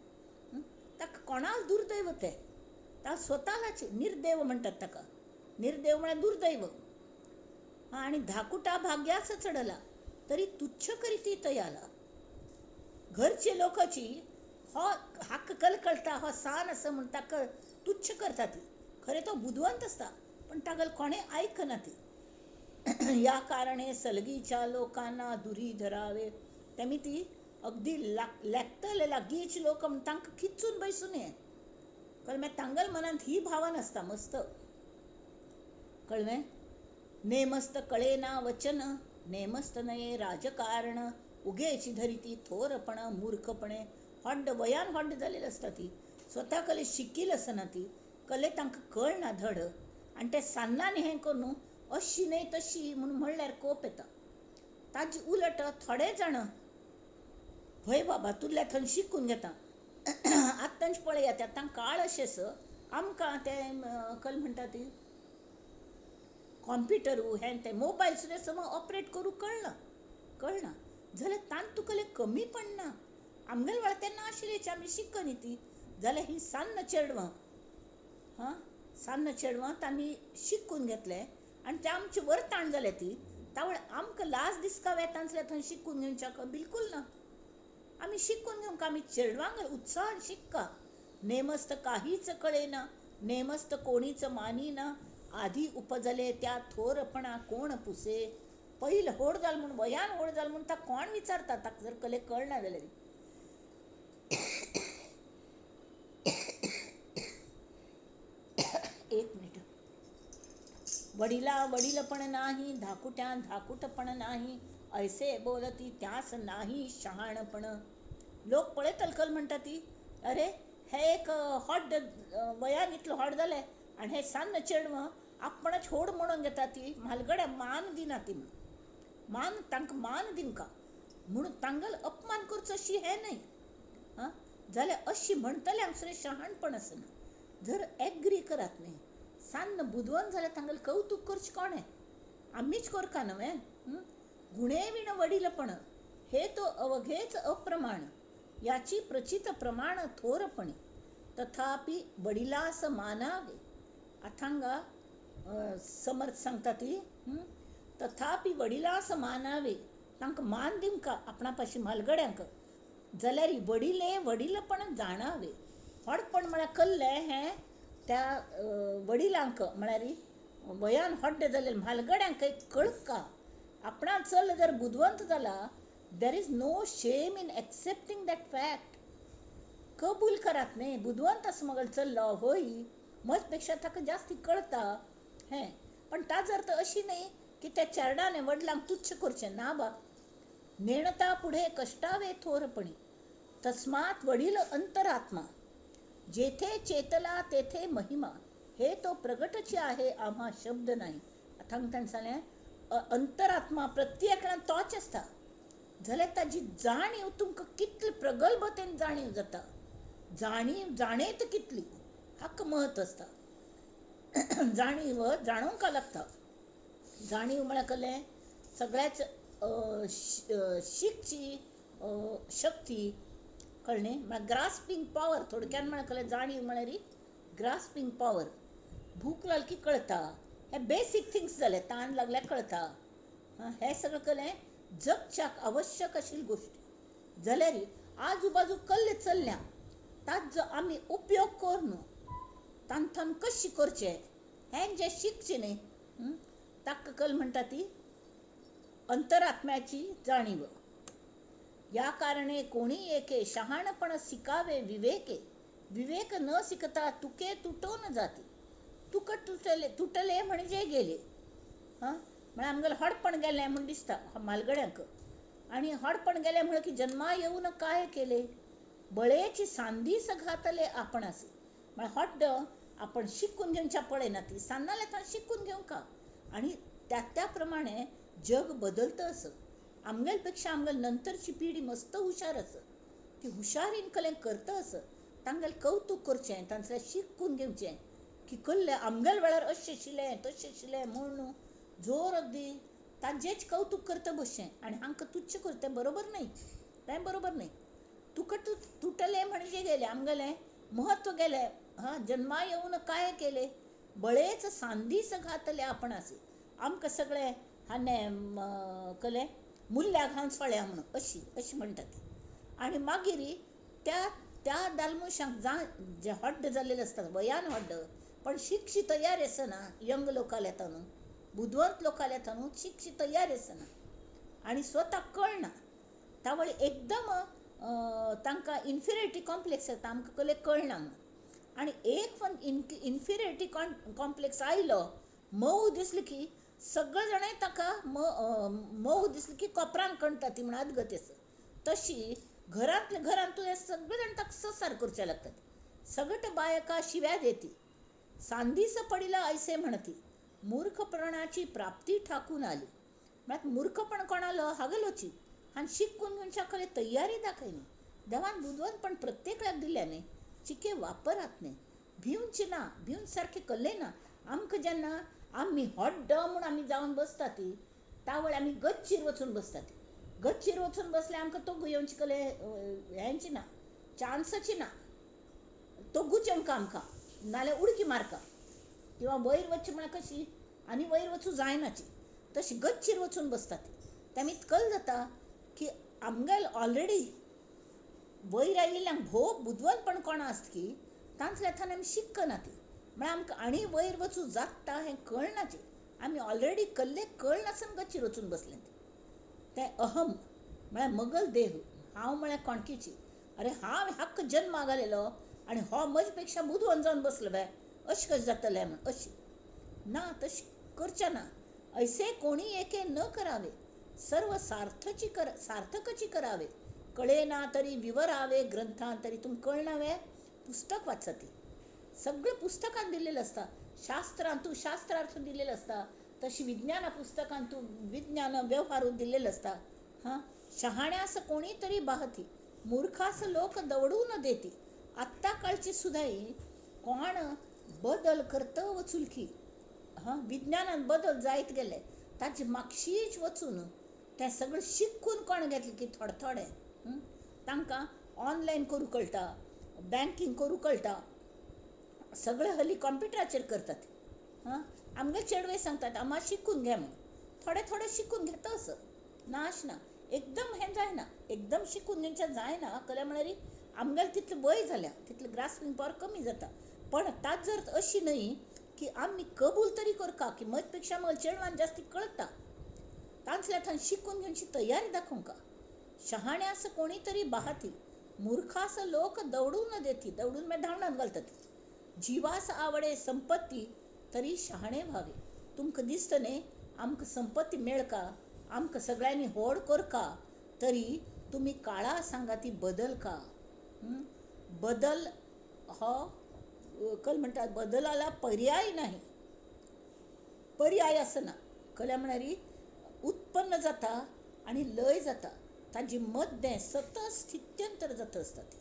ताका कोणाल दुर्दैव तें ता स्वतालाच निर्देव म्हणटात ताका. निर्देव म्हळ्यार दुर्दैव. आनी धाकुटा भाग्यास चढला तरी तुच्छ करीती तयाला. घरचे लोकांची हो हाक कलकलता हो सान असं म्हण ताका तुच्छ करता ती. खरें तो बुदवंत आसता पण तागेल कोणें आयकना ती. या कारणे सलगीच्या लोकांना दुरी धरावे तेमी ती अगदी लागतले लागींच लोक तांकां खिचून बैसून ये कळमें तांगेल मनांत ही भावना आसता मस्त कळमें. नेमस्त कळेना वचन नेमस्त नये राजकारण उगेची धरिती थोरपण मूर्खपणे. हड्ड वयान हड्ड जालेली आसता ती स्वता कले शिकील आसना ती कले तांकां कळना धड आनी ते सान्नांनी हें करून अशी न्हय तशी म्हणून म्हणल्यार कोप येता. ताजे उलट थोडे जाण भय बाबा तुरल्या थंय शिकून घेता. आत्तांच पळयात आतां काळ अशेंच आमकां तें कल म्हणटा ती कॉम्प्युटरू हें तें मोबायल सुद्दां समज ऑपरेट करूं कळना जाल्यार तांत तुका कमी पडना. आमगेले वेळार तेन्ना आशिल्लीं आमी शिकनी ती जाल्यार ही सान्न चेडवां तांणी शिकून घेतलें आनी ते आमचे वर ताण जाले ती तावळ आमकां लाज दिसका येता जाल्यार थंय शिकून घेवच्याक बिलकूल ना. आमी शिकून घेवंक आमी चेडवांक उत्साहान शिकका. नेमस्त काहीच कळेना नेमस्त कोणीच मानिना आधी उपजले त्या थोरपणा कोण पुसे. पयल व्हड जाल म्हूण वयान व्हड जाल म्हूण ताका कोण विचारता ताका जर कले कळना जाल्यार. एक मिनिट. वडिला वडीलपण नाही धाकुट्यान धाकुटपण नाही ऐसे बोलती त्यास नाही शहाणपण. लोक पळयतल कल म्हणटा ती अरे हे एक हड्ड वयान इतलो हड जालें आनी हे सान्न चेडवां आपणच व्हड म्हणून घेता ती म्हालगड्या मान दिना ती मान तांकां मान दिमका म्हणून तांगेलो अपमान करचो अशी हें न्हय. जाल्यार अशी म्हणटल्यांक सुद्दां शहाणपण आसना. जर एग्री करात न्ही सान्न बुदवंत जाल्यार तांगेलें कौतूक करचें कोणें आमीच करका न्हय. गुणे विण वडीलपण हे तो अवघेच अप्रमाण याची प्रचित प्रमाण थोरपणी तथापि वडिलास मानावे. अथांगा समर्थ सांगता ती तथापि वडिलांस मानावे तांकां मान दिवंका आपणापाशी म्हालगड्यांक जाल्यार वडिले वडीलपण जाणावे. व्हडपण म्हळ्यार कल्लें हें त्या वडिलांक म्हळ्यार वयान व्हड्ड जाल्ले म्हालगड्यांक कळका. आपणा चल जर बुदवंत जाला there is no shame in accepting that fact. कबूल करात न्ही बुदवंत असं मगल चल्लो होय म्हजपेक्षा ताका जास्ती कळता हें. पण ताच अर्थ अशी नाही की त्या चरडाने वडिलांक तुच्छ करचें ना बा. नेणता पुढे कष्टावे थोरपणी तस्मात वडील अंतरात्मा जेथे चेतला तेथे महिमा हे तो प्रगटची आहे आम्हा शब्द नाही. तांकां सांगलें अंतरात्मा प्रत्येकान तोच आसता जाल्यार ताजी जाणीव तुमकां कितली प्रगल्भतेन जाणीव जाता. जाणेत कितली हाका महत्व आसता. जाणीव जाणोवंक लागता. जाणीव म्हळ्यार कळ्ळें सगळ्याच शिकची शक्ती कळ्ळें म्हळ्यार ग्रास्पिंग पॉवर. थोडक्यान म्हळ्यार कळ्ळें जाणीव म्हळ्यार ग्रास्पिंग पॉवर. भूक लागली कळता हे बेसीक थिंग्स जाले. ताण लागल्यार कळता हे सगळं कळ्ळें जगच्याक आवश्यक आशिल्ली गोश्टी जाल्यार आजूबाजू कल्ले चल्ल्या ताचो आमी उपयोग करून तांथन कशी करचें हें जें शिकचें न्ही ताका कल म्हणटा ती अंतरात्म्याची जाणीव. या कारणे कोणी एके शहाणपण शिकावे विवेके विवेक न शिकता तुके तुटून जाते. तुक तुटले म्हणजे गेले. म्हळ्यार आमगेलें हडपण गेलें म्हूण दिसता म्हालगड्यांक. आनी हडपण गेलें म्हळ्यार की जन्मा येवन काय केले बळेची सांदीस घातले आपणास. म्हळ्यार हड्ड आपण शिकून घेवच्या पळयना ती सान्नाले थंय शिकून घेवंका. आनी त्या प्रमाणे जग बदलतं असं. आमगेल पेक्षा आमगेल नंतरची पिढी मस्त हुशार असं. ती हुशारीन कलें करता असं. तांगेल कौतुक करचें तांचें शिकून घेवचें की कल्लें आमगेल वेळार अशें शिलें तशें शिलें म्हूण जोर दी तांचेच कौतुक करता बसचें आनी हांकां तुच्छ करता बरोबर न्ही. तें बरोबर न्ही. तुका तुटलें म्हणजे गेलें आमगेलें महत्व गेलें. जन्मा येवन काय केले बळेच सांदीस घातले आपणास. आमकां सगळें हाणें कलें मुल्ल्या घावन सोळ्या म्हणून अशी म्हणटात. आनी मागीर त्या दालमुशांक जे हड्ड जाल्लेले आसतात वयान हड्ड पण शिकची तयारी आसना. यंग लोकाल येता न्हू बुदवंत लोकाल येता न्हू शिकची तयारी आसना आनी स्वताक कळना. तावळी एकदम तांकां इन्फिरियरिटी कॉम्प्लेक्स येता आमकां कलें कळना म्हणून. आनी एक पण इन्फिरियरिटी कॉम्प्लेक्स आयलो मोव दिसली की सगळे जाणां ताका मोव दिसली की कोपरान कणटा ती म्हण अदगती आसा. तशी घरांतले सगळे जाण ताका ससार करचे लागतात. सगट बायका शिव्या देती सांदीस पडिला ऐसे म्हणती मूर्खपणाची प्राप्ती ठाकून आली. म्हळ्यार मूर्खपण कोणालो हागलोची हांवें शिकून घेवच्या खरें तयारी दाखयली. देवान बुदवंतपण प्रत्येकाक दिल्या न्ही चिके वापरात न्ही. भिवची ना भिवन सारकें कल्लें ना. आमकां जेन्ना आमी हड्ड म्हूण आमी जावन बसता ती त्या वेळी आमी गच्चीर वचून बसता ती गच्चीर वचून बसल्यार आमकां तोगू येवची कलें हेंची ना चान्साची ना. तोगूच येवंका आमकां नाल्यार उडकी मारका किंवा वयर वचची म्हळ्यार कशी आनी वयर वचूं जायनाची तशी गच्चीर वचून बसता ती. तें कल जाता की आमगेल ऑलरेडी वयर आयिल्ल्यांक भोव बुदवंतपण कोणा आसता की तांचल्या थंय आमी शिकना ती. म्हळ्यार आमकां आनी वयर वचूं जाता हें कळनाचें. आमी ऑलरेडी कल्ले कळ नासन गच्चीर वचून बसलें. तें अहम म्हळ्यार मगल देह. हांव म्हळ्यार कोणकीची अरे हांव हाक्क जन्मा घालेलो आनी हो म्हजे पेक्षा बुदवंत जावन बसलो बाय अशें कशें जातलें म्हण अशी ना तशी करचें ना. ऐसे कोणी एके न करावे सर्व सार्थकची करावे. कळेना तरी विवरावे ग्रंथांतरी. तुमकां कळनावे पुस्तक वाचा ती. सगळें पुस्तकांत दिलेलें आसता. शास्त्रांतू शास्त्रार्थ दिलेले आसता तशी विज्ञाना पुस्तकांतू विज्ञान व्यवहारूच दिलेले आसता. शहाण्यास कोणी तरी बाहती मूर्खास लोक दवडून देती. आत्ता काळची सुद्दाई कोण बदल करता वचूलकी विज्ञानान बदल जायत गेले ताची मागशीच वचून तें सगळें शिकून कोण घेतलें की थोडे तांकां ऑनलायन करूं कळटा बँकींग करूं कळटा. सगळें हल्ली कॉम्प्युटराचेर करतात. आमगे चेडवे सांगतात आम्हा शिकून घ्या मग थोडे थोडे शिकून घेतं असं नाश ना एकदम हे जायना एकदम शिकून घेवच्या जायना कल्या म्हणारी आमगेल तितलं वय झाल्या तितलं ग्रास्पिंग पॉवर कमी जाता पण ताच जर अशी नाही की आम्ही कबूल तरी कर का की मजपेक्षा मग चेडवान जास्ती कळता तांचल्या थंय शिकून घेवची तयारी दाखवू का शहाणे असं कोणीतरी बाहाती मूर्ख असं लोक दौडून देती दौडून मी धावणान घालतात जीवास आवडे संपत्ती तरी शहाणे व्हावे तुमक दिसतं ने आमक संपत्ती मेळ का आमक सगळ्यांनी होड कर का तरी तुम्ही काळा सांगाती बदल का बदल हो कल म्हणतात बदलाला पर्याय नाही पर्याय असं ना कल्या म्हणणारी उत्पन्न जाता आणि लय जाता ताजी मध्ये सतत स्थित्यंतर जात असतात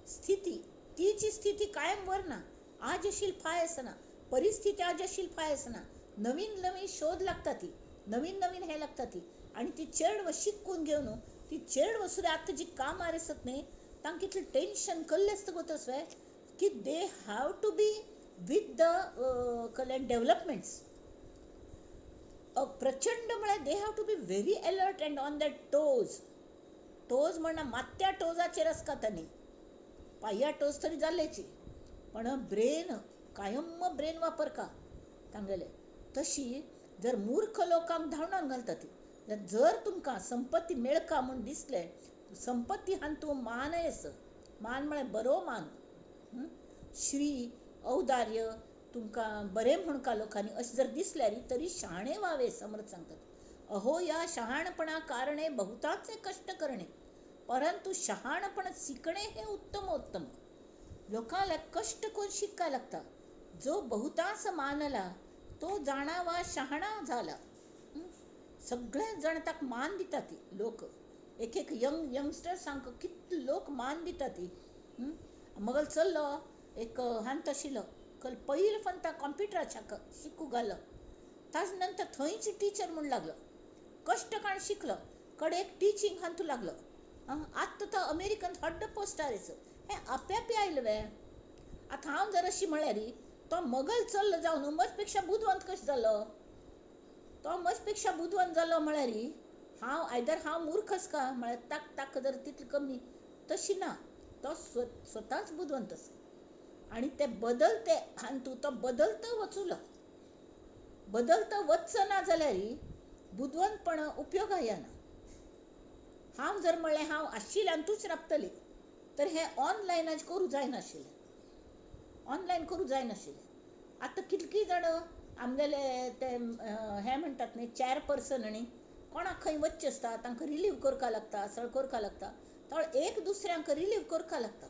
स्थिती तीची स्थिती कायम वर ना आज अशील फाय असना परिस्थिती आज अशील फाय असना नवीन नवीन शोध लागतात ती नवीन नवीन हे लागतात ती आणि ती चेड व शिकून घेऊन ती चेड व सुद्धा आता जी काम आरेसत नाही तांक कितलं टेन्शन कल्लेस्त गोतसवे की they have to be with the collect developments प्रचंड म्हळ्यार they have to be very alert and on that टोज टोज म्हणा मात्या टोजाचेर आसता तांणी पांया टोज तरी जाल्लेची पण ब्रेन कायम ब्रेन वापर का तांगेले तशी जर मूर्ख लोकांक धांवणान घालता ती जर तुमकां संपत्ती मेळका म्हूण दिसलें संपत्ती हान तूं मानयस मान म्हळ्यार बरो मान श्री औदार्य तुमकां बरें म्हणका लोकांनी अशें जर दिसल्यार तरी शहाणे व्हावे समर्थ सांगतात अहो या शहाणपणा कारणे बहुतांचे कष्ट करणे परंतु शहाणपण शिकणे हे उत्तमोत्तम लोकांना कष्ट करून शिकायला लागता जो बहुतांस मानला तो जाणावा शहाणा झाला सगळ्या जण ताक मान दिता ती लोक एक एक यंगस्टर सांग कितले लोक मान दिता ती मगल चल्लो एक हांत आशिल्लो कल पयलीं पण ता कॉम्प्युटराच्या शिकू घालो ताज नंतर थंयच टीचर म्हूण लागलो कष्ट काण शिकलो कडे एक टीचिंग हांतू लागलो आत्ता तो अमेरिकन थर्ड पोस्टार हें आप्यापी आयलें वे आतां हांव जर अशी म्हळ्यार तो मगल चल्लो जावन म्हजेपेक्षा बुदवंत कशें जालो तो म्हजेपेक्षा बुदवंत जालो म्हळ्यार हांव आयदर हांव मूर्खच का म्हळ्यार ताका जर तितली कमी तशी ना तो स्वताच बुदवंत आसा आणि ते बदलते हांतू तो बदलतो वचूलो बदलतो वचना जाल्यार बुदवंतपण उपयोगा येना हांव जर म्हणलें हांव आशिल्ल्यानूच राबतली तर हें ऑनलायन करूं जायनाशिल्लें ऑनलायन करूं जायनाशिल्लें आतां कितलीं जाण आमगेले ते हें म्हणटात न्ही चॅरपर्सन आनी कोणाक खंय वच्चें आसता तांकां रिलीव करपा लागता सळ करपा लागता तो एक दुसऱ्यांक रिलीव करपा लागता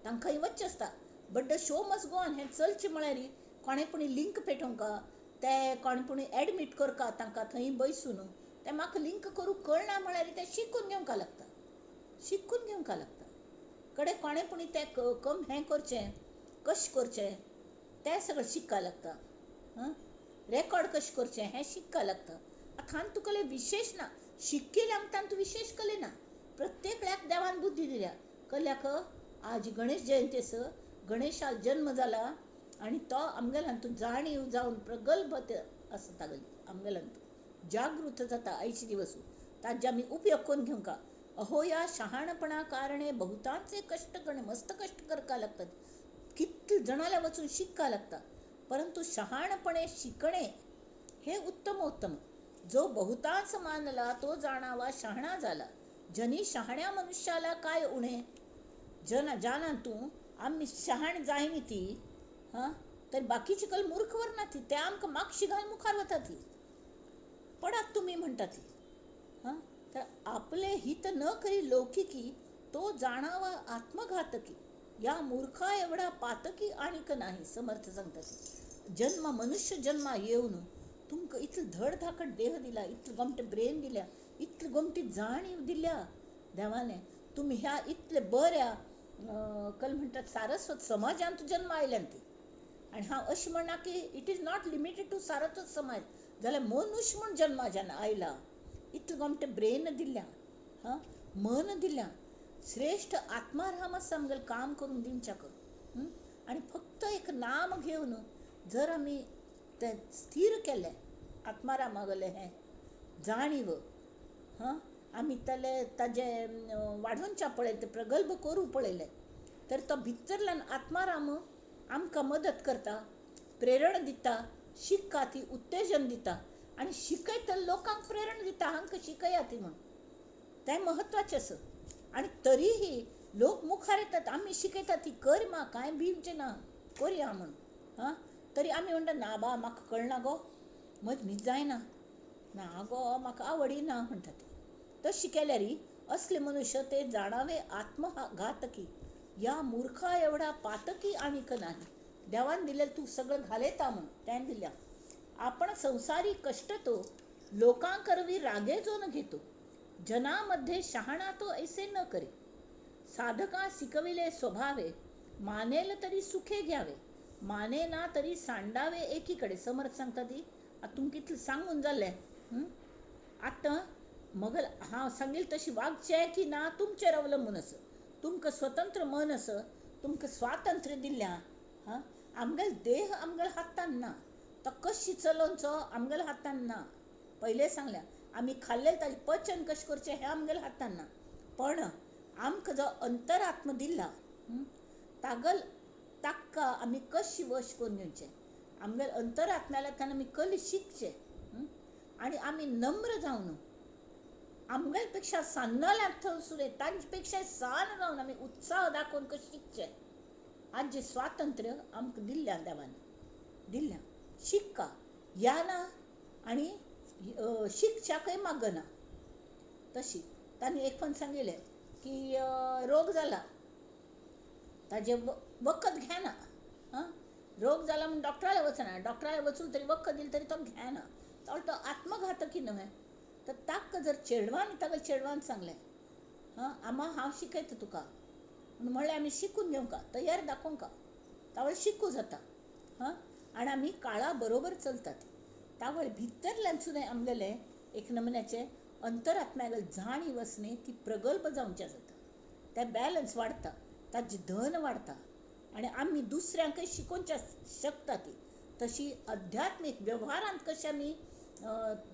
तांकां खंय वच्चें आसता but the show must go on हें चलचें म्हळ्यार कोणें पुणी लिंक पेटोवंका ते कोणें पुणी एडमीट करता तांकां थंय बसून ते म्हाका लिंक करूंक कळना म्हळ्यार ते शिकून घेवंका लागता शिकून घेवंका लागता कडेन कोणें पुणी तें हें करचें कशें करचें तें सगळें शिकपा लागता रेकॉर्ड कशें करचें हें शिकपा लागता आतां हांव तुका विशेश ना शिकिल्यांक तांतू विशेश कले ना प्रत्येकल्याक देवान बुद्धी दिल्या कल्याक आज गणेश जयंती गणेशा जन्म जाला आणि तो आमगेल्यांतू जाणीव जावन प्रगल्भ आसा तागेली आमगेल्यांतू जागृत जाता आयचे दिवस ताजे आमी उपयोग करून घेवंका अहो या शहाणपणा कारणे बहुतांचे कष्ट करणे मस्त कष्ट करका लागतात कितले जणाला वचून शिकका लागता परंतु शहाणपणे शिकणे हे उत्तमोत्तम जो बहुतांच मानला तो जाणावा शहाणा झाला जनी शहाण्या मनुष्याला काय उणे जानातू आम्ही शहाण जायनी ती तर बाकीची कल मूर्खवर ना ती ते आमकां मागशी घाल मुखार वता ती पडात तुम्ही म्हणटा ती तर आपले हित न करी लौकिकी तो जाणावा आत्मघातकी या मूर्खा एवढा पातकी आणिक नाही समर्थ सांगतात जन्म मनुष्य जन्मा येऊन तुमकां इतलं धडधाकट देह दिला इतलं गोमटे ब्रेन दिल्या इतली गोमटी जाणीव दिल्या देवाने तुम्ही ह्या इतले बऱ्या कल म्हणटात सारस्वत समाजांत जन्म आयल्यान ती आणि हांव अशें म्हणना की it is not limited to Saraswat समाज जाल्यार मनुष्य म्हूण जन्मा जेन्ना आयला इतलें गोमटें ब्रेन दिल्या मन दिल्या श्रेष्ठ आत्माराम आसा आमगेलें काम करून दिवच्याक आणि फक्त एक नाम घेवन जर आमी ते स्थिर केले आत्मारामागले हें जाणीव. हां आमी ताजे वाढोवच्या पळयले, ते प्रगल्भ करूं पळयले, तर तो भितरल्यान आत्माराम आमकां मदत करता, प्रेरण दिता, शिकता ती उत्तेजन दिता आनी शिकयता लोकांक प्रेरण दिता, हांकां शिकया ती म्हण. तें म्हत्वाचें आसा. आनी तरीही लोक मुखार येतात, आमी शिकयता ती कर मा, कांय भिवचें ना, करया म्हण. हां तरी आमी म्हणटा ना बा म्हाका कळना गो, न्हीद जायना, ना गो म्हाका आवडिना म्हणटा ती. तशी केल्यारी असले मनुष्य ते जाणावे आत्मघातकी, या मूर्खा एवढा पातकी आणिक नाही. देवान दिलेलं तू सगळं घालयता म्हण, त्यान दिल्या. आपण संसारी कष्ट तो लोकां करवी रागे जो न घेतो, जनामध्ये शहाणा तो ऐसे न करे. साधका शिकविले स्वभावे, मानेल तरी सुखे घ्यावे, माने ना तरी सांडावे एकीकडे. समर्थ सांगता ती आता तुमकां कितलें सांगून जालें. आतां मगल हांव सांगिल्लें तशी वागचें की ना तुमचेर अवलंबून आसा. तुमकां स्वतंत्र मन आसा, तुमकां स्वातंत्र्य दिल्या. हां आमगेल देह आमगेल हातान ना, तो कशी चलोवचो आमगेल हातान ना. पयलें सांगल्या आमी खाल्लें ताजें पचन कशें करचें हें आमगेल हातान ना. पण आमकां जो अंतरात्म दिला, ताका आमी कशी वश करून घेवचें. आमगेल अंतरात्म्यातल्यान आमी कली शिकचें. आनी आमी नम्र जावन आमगेल पेक्षा सान्नाल्यांत सुद्दां तांचे पेक्षा सान जावन आमी उत्साह दाखोवन कशें शिकचें. आज जे स्वातंत्र्य आमकां दिल्ल्या, देवान दिल्ल्या. शिक्का याना आनी शिकच्याकय मागना. तशी तांणी एक फावट सांगिल्लें की रोग जाला, ताजे वखद घेना. रोग जाला म्हूण डॉक्टराले वचना, डॉक्टराले वचून तरी वखद दिली तरी तो घेना. तो आत्मघातकी न्हय. तर ताका जर चेडवान ताका चेडवान सांगलें आमा हांव शिकयता तुका म्हणलें, आमी शिकून घेवंका, तयार दाखोवंका, तावळ शिकूं जाता. आनी आमी काळा बरोबर चलतात. तावळ भितरल्यान सुद्दां आमगेलें एक नमुन्याचें अंतरात्म्यागेल जाणीव आसली ती प्रगल्भ जावचें जाता. तें बॅलन्स वाडटा, ताजें धन वाडटा आनी आमी दुसऱ्यांकय शिकोवच्या शकता. ती तशी आध्यात्मीक वेव्हारांत कशें आमी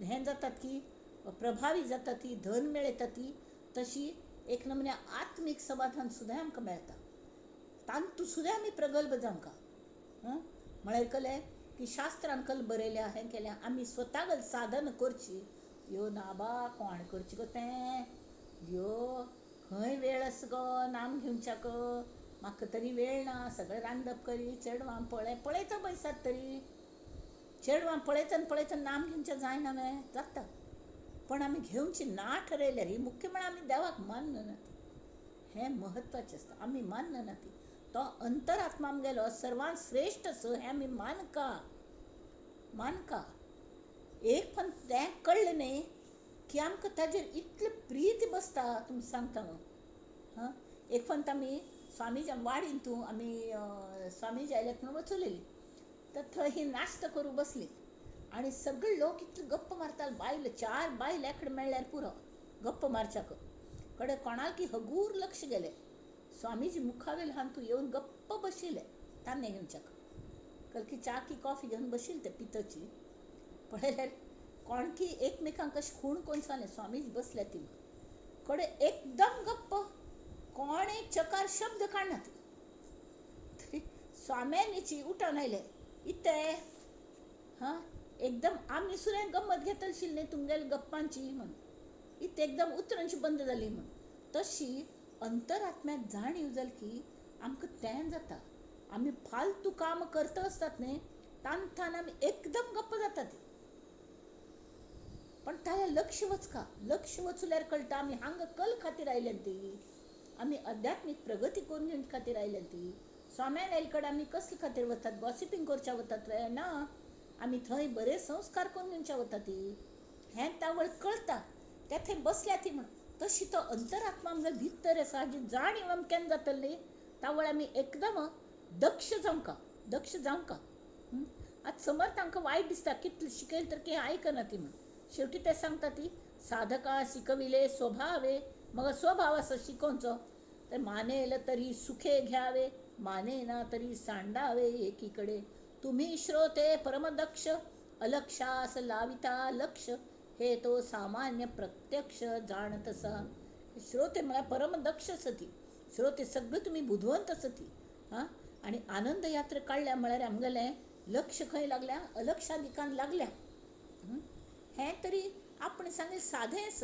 हें जातात की प्रभावी जाता, ती धन मेळयता, ती तशी एक नमुन्या आत्मीक समाधान सुद्दां आमकां मेळटा. तांतू सुद्दां आमी प्रगल्भ जावंका. म्हळ्यार कळ्ळें की शास्त्रांत कल बरयल्या, हें केल्या, आमी स्वतागल साधन करची. यो ना बा कोण करचें गो तें, यो खंय वेळ आसा गो नाम घेवच्याक, म्हाका तरी वेळ ना, सगळें रांदप करी, चेडवां पळयता बैसात तरी. चेडवां पळयतना नाम घेवचें जायना वे, जाता. पण आमी घेवची ना ठरयल्यार ही मुख्य म्हळ्यार आमी देवाक मानना ती. हें म्हत्वाचें आसता. आमी मानना ना ती. तो अंतरात्मा आमगेलो सर्वांत श्रेश्ठ आसा हें आमी मानका. एक पण तें कळ्ळें न्ही की आमकां ताजेर इतलें प्रीत बसता, तुमकां सांगता हां. एक फावट आमी स्वामीच्या वाडींतू आमी स्वामीजी आयल्यात म्हणून वचूलेली. तर थंय ही नाश्तो करूं बसली आनी सगळे लोक इतले गप्प मारताले. बायल 4 बायल एकडे मेळ्ळ्यार पुरो गप्प मारच्याक. कडे कोणाल की हगूर लक्ष गेलें. स्वामीजी मुखावेल हांतू येवन गप्प बशिल्ले तान्ने घेवच्याक. कल की च्या की कॉफी घेवन बशिल्ले ते पितोची. पळयल्यार कोण की एकमेकांक अशें खूण कोन्न सांगलें स्वामीजी बसल्या ती. कडे एकदम गप्प, कोणेय चकार शब्द काडना ती. तरी स्वाम्यानीची उठोन आयले, इतें एकदम आमी सुद्दां गंमत घेतलशील न्ही तुमगेल्या गप्पांची म्हण. इतें एकदम उतरनशी बंद जाली म्हण. तशी अंतरात्म्याक जाणीव जाली की आमकां तें जाता. आमी फालतू काम करता आसतात न्ही, तान आमी एकदम गप्प जाता ती. पण ताल्या लक्ष वचका, लक्ष वचल्यार कळटा आमी हांगा कल खातीर आयल्यान ती. आमी आध्यात्मीक प्रगती करून घेवचे खातीर आयल्यान ती. स्वाम्यान आयले कडेन आमी कसले खातीर वतात, गॉसिपींग करच्या वतात वे ना. आमी थंय बरे संस्कार करून घेवच्या वता ती. हें तावळ कळटा. त्या थंय बसल्या ती म्हण. तशी तो अंतरात्मा आमगेल्या भितर आसा हाजी जाणीव आमकां केन्ना जातली, तावळ आमी एकदम दक्ष जावंका. आतां समर्थ तांकां वायट दिसता, कितलें शिकयलें तर कितें आयकना ती म्हण. शेवटी ते सांगता ती साधका शिकविले स्वभावे, मग स्वभाव आसा शिकोवचो. तर मानेल तरी सुखे घ्यावे, माने ना तरी सांडावे एकीकडे. तुम्ही श्रोते परमदक्ष, अलक्षास लाविता लक्ष, हे तो सामान्य प्रत्यक्ष जाणतसा. श्रोते मला परमदक्ष सती, श्रोते सगळं तुम्ही बुधवंत सती. हां, आणि आनंद यात्रा काढल्या म्हळ्यार आमगेलें लक्ष खंय लागल्या, अलक्षादिकान लागल्या. हें तरी आपण सांगेल साधेंच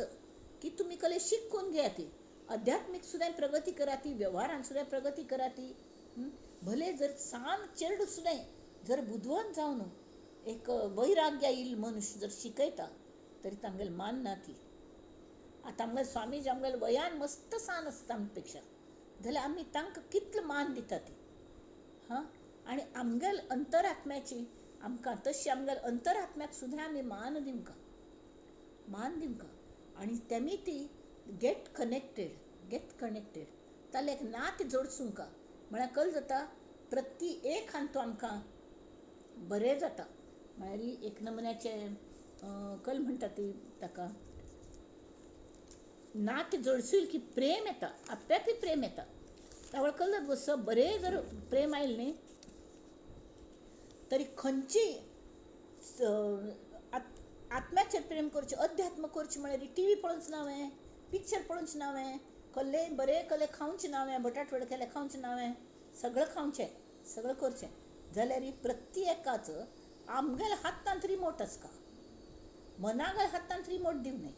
की तुम्ही कले शिकून घ्या ती, आध्यात्मिक सुद्धा प्रगती करा ती, व्यवहारान सुद्धा प्रगती करा ती. भले जर सान चेडू सुद्धा जर बुधवंत जावन एक वैराग्य येईल मनुष्य जर शिकयता तरी तांगेल मान ना ती. आता आमगेल स्वामीजी आमगेल वयान मस्त सान आसता आमचे पेक्षा, जाल्यार आमी तांकां कितलो मान दिता ती. हां, आणि आमगेल अंतरात्म्याची आमकां तशी आमगेल अंतरात्म्याक सुद्धा आमी मान दिवंका, मान दिवंका. आणि तेमी ती गेट कनेक्टेड ताले एक नात जोडसूंका म्हळ्यार कल जाता प्रती एक हांतो आमकां बरें जाता. म्हळ्यार एक नमुन्याचें कल म्हणटा ती ताका नात जोडसूल की प्रेम येता, आपल्याकूय प्रेम येता. त्या कल जाता बस बरें जर प्रेम आयलें न्ही तरी खंयची आत्म्याचेर प्रेम करचें, अध्यात्म करचें म्हळ्यार टी व्ही पळोवंच नावें, पिक्चर पळोवंच नावें, कल्ले बरें कले खावचें नावें, बटाट वडे केले खावचें नावें, सगळें खावचें, सगळें करचें. जाल्यार प्रत्येकाचो आमगेल्या हातांत रिमोट आसता, मनागेल्या हातांत रिमोट दिवं न्ही.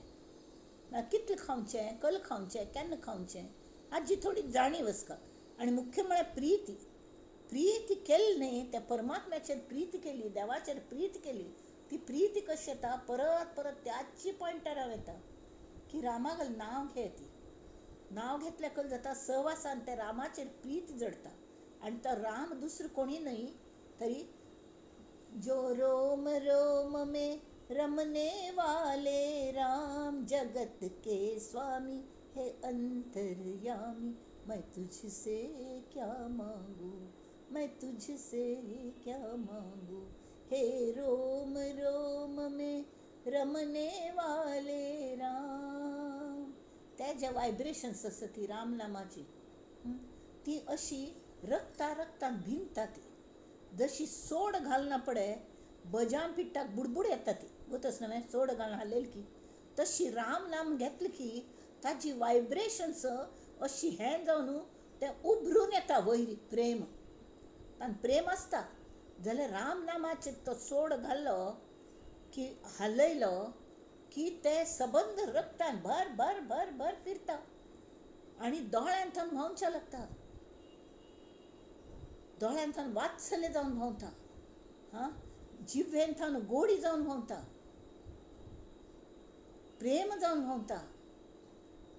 कितलें खावचें, कल खावचें, केन्ना खावचें हाजी थोडी जाणीव आसता. आनी मुख्य म्हळ्यार प्रीत केली न्ही, त्या परमात्म्याचेर प्रीत केली, देवाचेर प्रीत केली, ती प्रीत कशी येता परत परत त्याच पॉयंटार हांव येता की रामागेलें नांव घे. ती नांव घेतल्या कल जाता सहवासान त्या रामाचेर प्रीत जडटा. आनी तो राम दुसरो कोणी न्ही तरी जो रोम रोम में रमने वाले राम, जगत के स्वामी है अंतर्यामी, मैं तुझसे क्या मांगू, मैं तुझसे क्या मांगू, हे रोम रोम में रमने वाले राम. त्या जे वायब्रेशन्स आसता ती राम नामाची, ती अशी रक्तान भिनता ती. जशी सोड घालना पडे बजाम पिट्टाक बुडबुड येता ती, वतच न्हय सोड घालून हालयली की, तशी राम नाम घेतली की ताजी वायब्रेशन्स अशी हें जावन तें उभरून येता वयर प्रेम. तान प्रेम आसता जाल्यार राम नामाचेर तो सोड घाल्लो की हालयलो की ते सबंद रक्तान भर भर भर भर फिरता आनी दोळ्यांतन व्हांवच्या लागता, दोळ्यांतन वात्सल्य जावन व्हांवता. हां, जिव्वेंतन गोडी जावन व्हांवता, प्रेम जावन व्हांवता.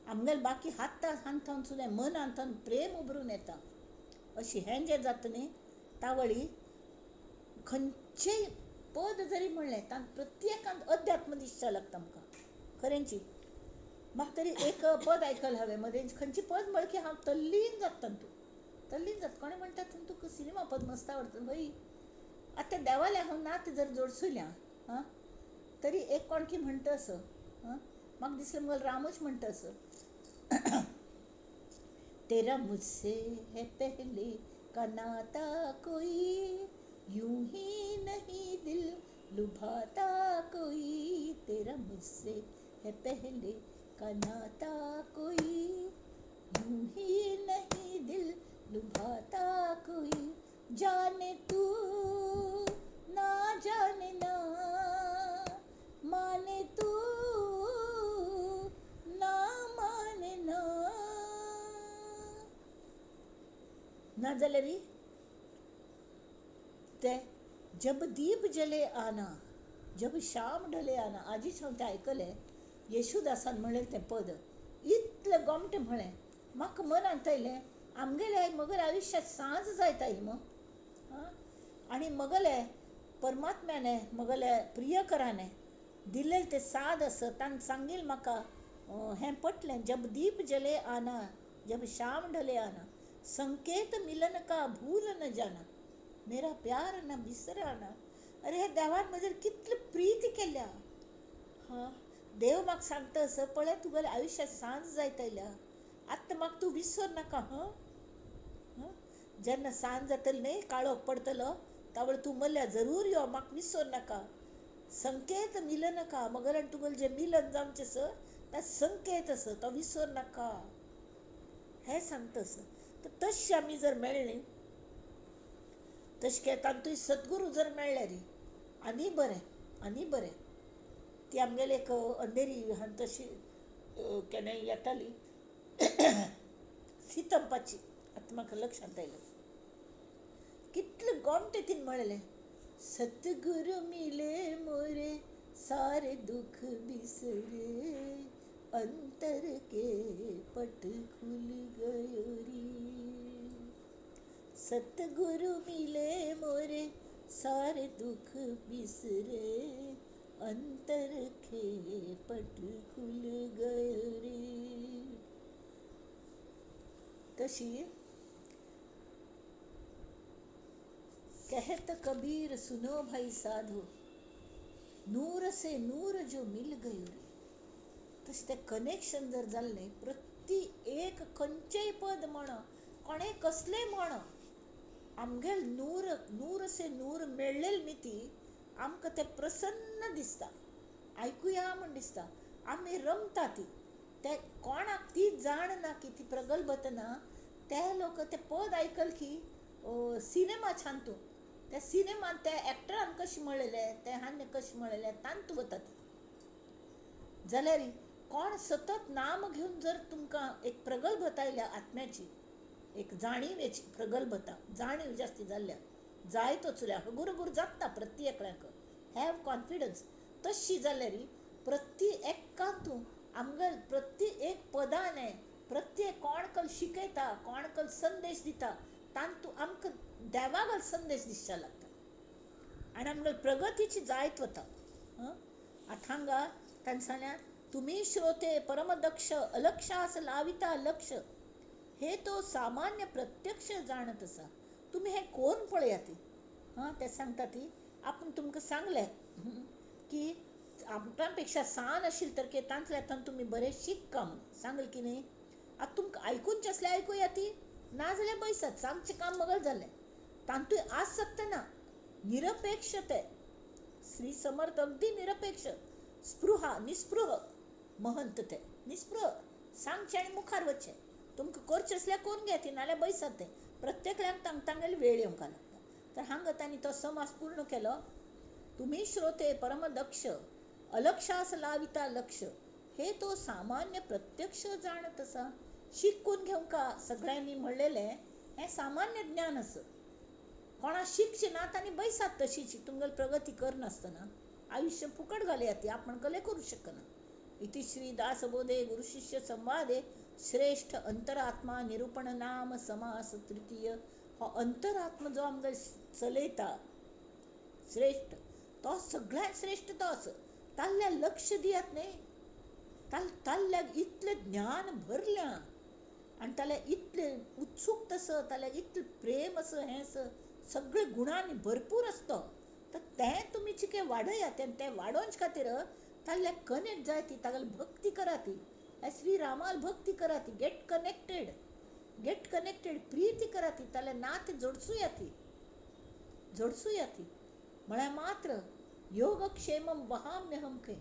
आमगेले बाकी हातांतन सुद्दां मनांतन प्रेम उबरून येता. अशी हें जें जाता न्ही तावळी खंयचेय पद जरी म्हणलें तान प्रत्येकांत अध्यात्म दिसचा लागता आमकां खरेंची. म्हाका तरी एक पद आयकलां हांवें मदें, खंयची पद म्हळ्ळें की हांव तल्लीन जाता तातूंत, तल्लीन जाता. कोणें म्हणटा तुका सिनेमा पद मस्त आवडटा हय. आतां देवाल्या हांव नात जर जोडसुल्या हां तरी एक कोणकी म्हणटा असो, म्हाका दिसलें मुगेलो रामूच म्हणटा असो, तेरा मुझसे है पहले का नाता कोई, यूं ही नहीं दिल लुभाता कोई, तेरा मुझसे है पहले का नाता कोई, यूं ही नहीं दिल लुभाता कोई, जाने तू ना जाने ना, माने तू ना माने ना जाल्यार ते जब दीप जले आना, जब शाम ढले आना. आजीच हांव तें आयकलें, येशूदासान म्हणलें तें पद इतलें गोमटें म्हळें. म्हाका मनांत आयलें आमगेले म्हगेल्या आयुश्यांत सांज जायत आयली मो. आनी म्हगेले परमात्म्याने म्हगेले प्रियकराने दिलें तें साद आसा, ताणें सांगिल्लें म्हाका हें पटलें. जब दीप जले आना, जब शाम ढले आना, संकेत मिलन का भूल न जाना, मेरा प्यार न बिसराना. अरे हे देवान म्हजेर कितली प्रीती केल्या. हां, देव म्हाका सांगता असो पळय तुगेल्या आयुश्यांत सांज जायत आयल्या, आतां म्हाका तूं विसर नाका. जेन्ना सांज जातली न्ही, काळोख पडटलो तावळ तू मल्ल्या जरूर यो म्हाका विसर नाका संकेत मिलन का मगर आनी तुगेलें जें मिलन जावचें स तें संकेत आसा तो विसर नाका हें सांगता आसा. तर तशी आमी जर मेळ्ळीं तशें काय तांतूय सद्गुरू जर मेळ्ळे रे आनी बरें ती आमगेली एक अंधेरी आहा तशी केन्नाय येताली सितंपाची आतां म्हाका लक्षांत आयलें कितलें गोमटें तिणें म्हणलें सतगुरु मिले मोरे सारे दुख बिसरे अंतर के पट खुल गयो रे सतगुरु मिले मोरे सारे दुख बिसरे अंतर के पट खुल गयो रे. तशी कहत कबीर सुनो भाई साधो नूर से नूर जो मिल गयो रे. तशें तें कनेक्शन जर जाल्लें प्रती एक खंयचेय पद म्हणो कोणें कसलेंय म्हणो आमगेल नूर से नूर मेळ्ळेली न्ही ती आमकां तें प्रसन्न दिसता आयकुया म्हण दिसता आमी रमता ती ते कोणाक ती जाण ना की ती प्रगल्भता ना ते लोक ते पद आयकल की सिनेमा छानतू त्या सिनेमान त्या एक्टरान कशें म्हणलेलें ते हांणे कशें म्हणलेलें तांत वता ती जाल्यार कोण सतत नाम घेवन जर तुमकां एक प्रगल्भता आयल्या आत्म्याची एक जाणीवेची प्रगल्भता जाणीव जास्ती जाल्ल्या जायतो चुल्या गुरुगुर जाता प्रत्येकल्याक हॅव कॉन्फिडन्स तशी जाल्यार प्रती एक्कांतू आमगेल प्रती एक पदाने प्रत्येक कोण कल शिकयता कोण कल संदेश दिता तांतू आमकां देवागल संदेश दिसचा लागता आनी आमगेल प्रगतीची जायत वता. आतां हांगा तांणे सांगल्यार तुम्ही श्रोते परमदक्ष अलक्षास लाविता लक्ष हे तो सामान्य प्रत्यक्ष जाणत आसा तुम्ही हे कोण पळया ती ते सांगता ती आपूण तुमकां सांगलें की आमकां पेक्षा सान आशिल्ले तर तांतल्यान तुमी बरें शिकता म्हणून सांगलें की न्ही. आतां तुमकां आयकूनचें आसल्यार आयकुया ती ना जाल्यार बसत सांगचें काम मगल जालें तांतूय आसक्त ना निरपेक्ष ते श्री समर्थ अगदी निरपेक्ष स्पृहा निस्पृह महंत ते निस्पृह सांगचें आनी मुखार वचचें तुमकां करचें आसल्यार करून घे ती नाल्यार बसत ते प्रत्येकल्याक तांगेली वेळ येवंक लागता. तर हांगा तांणी तो समास पूर्ण केलो तुम्ही श्रोते परमदक्ष अलक्षास लाविता लक्ष हे तो सामान्य प्रत्यक्ष जाणत आसा. शिकून घेवंका सगळ्यांनी म्हणलेलें हें सामान्य ज्ञान आसा कोणा शिकचें ना तांणी बैसात तशीच तुमगेली प्रगती करनासतना आयुश्य फुकट घालया ती आपण कले करूं शकना. इति श्री दासबोधे गुरु शिष्य संवादे श्रेष्ठ अंतरात्मा निरूपण नाम समास तृतीय हो अंतरात्मा जो आमकां चलयता श्रेष्ठ तो सगळ्यात श्रेष्ठ तो आसा ताल्ल्या लक्ष दियात न्ही ताल्ल्याक इतलें ज्ञान भरल्या आनी ताल्ल्या इतलें उत्सुक्त आसा ताल्ल्याक इतलें प्रेम आसा हें आसा सगळे गुणांनी भरपूर आसता तर तें तुमी चिके वाडयात आनी तें वाडोवचे खातीर ताल्ल्याक कनेक्ट जाय ती तागेली भक्ती करा ती श्री रामाल भक्ती करा ती गेट कनेक्टेड प्रीती करा ती ताल्ल्या नात जोडसूया ती म्हळ्यार मात्र योगक्षेमम वहाम्यहम खे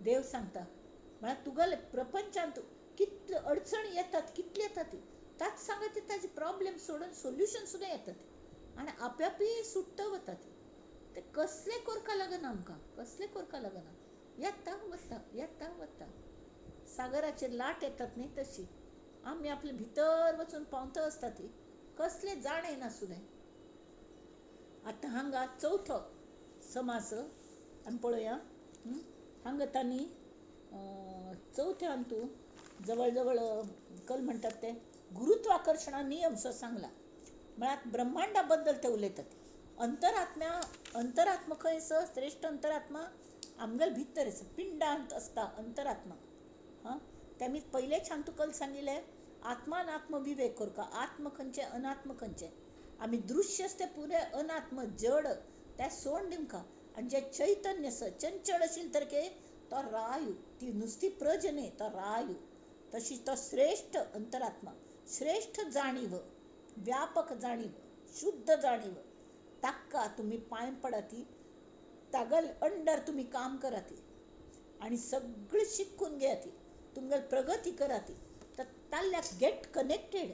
देव सांगता म्हळ्यार तुगेले प्रपंचांत कितल्यो अडचणी येतात कितली येतात ती ताच सांगा ती ताजे प्रॉब्लेम सोडून सोल्युशन सुद्दां येतात आनी आपोआपी सुट्ट वता ती ते कसले करका लागना आमकां कसले करका लागना येता वता सागराचेर लाट येतात न्ही तशी आमी आपले भितर वचून पावता आसता ती कसले जाणेना सुद्दां. आतां हांगा चवथो समास आमी पळोवया हांगा तांणी चवथ्यांतू जवळ जवळ कल म्हणटात ते गुरुत्वाकर्षणा नियम सो सांगला म्हळ्यार ब्रह्मांडा बद्दल ते उलयतात. अंतरात्मा खंय आसा श्रेष्ठ अंतरात्मा आमगेल भितर आसा पिंडांत आसता अंतरात्मा तेमी पयले छान तुका सांगिल्लें आत्मानात्म विवेक करता आत्म खंयचे अनात्म खंयचे आमी दृश्य ते पुरे अनात्म जड ते सोड दिमका आनी जे चैतन्य आसा चंचळ आशिल्ले तरके तो रायू ती नुस्ती प्रज न्ही तो रायू तशी तो श्रेष्ठ अंतरात्मा श्रेष्ठ जाणीव व्यापक जाणीव शुद्ध जाणीव ताका तुम्ही पांय पडाती तागल अंडर तुम्ही काम कराती आणि सगळी शिकून घेयाती तुमगेल प्रगती कराती तर ताल्ल्याक गेट कनेक्टेड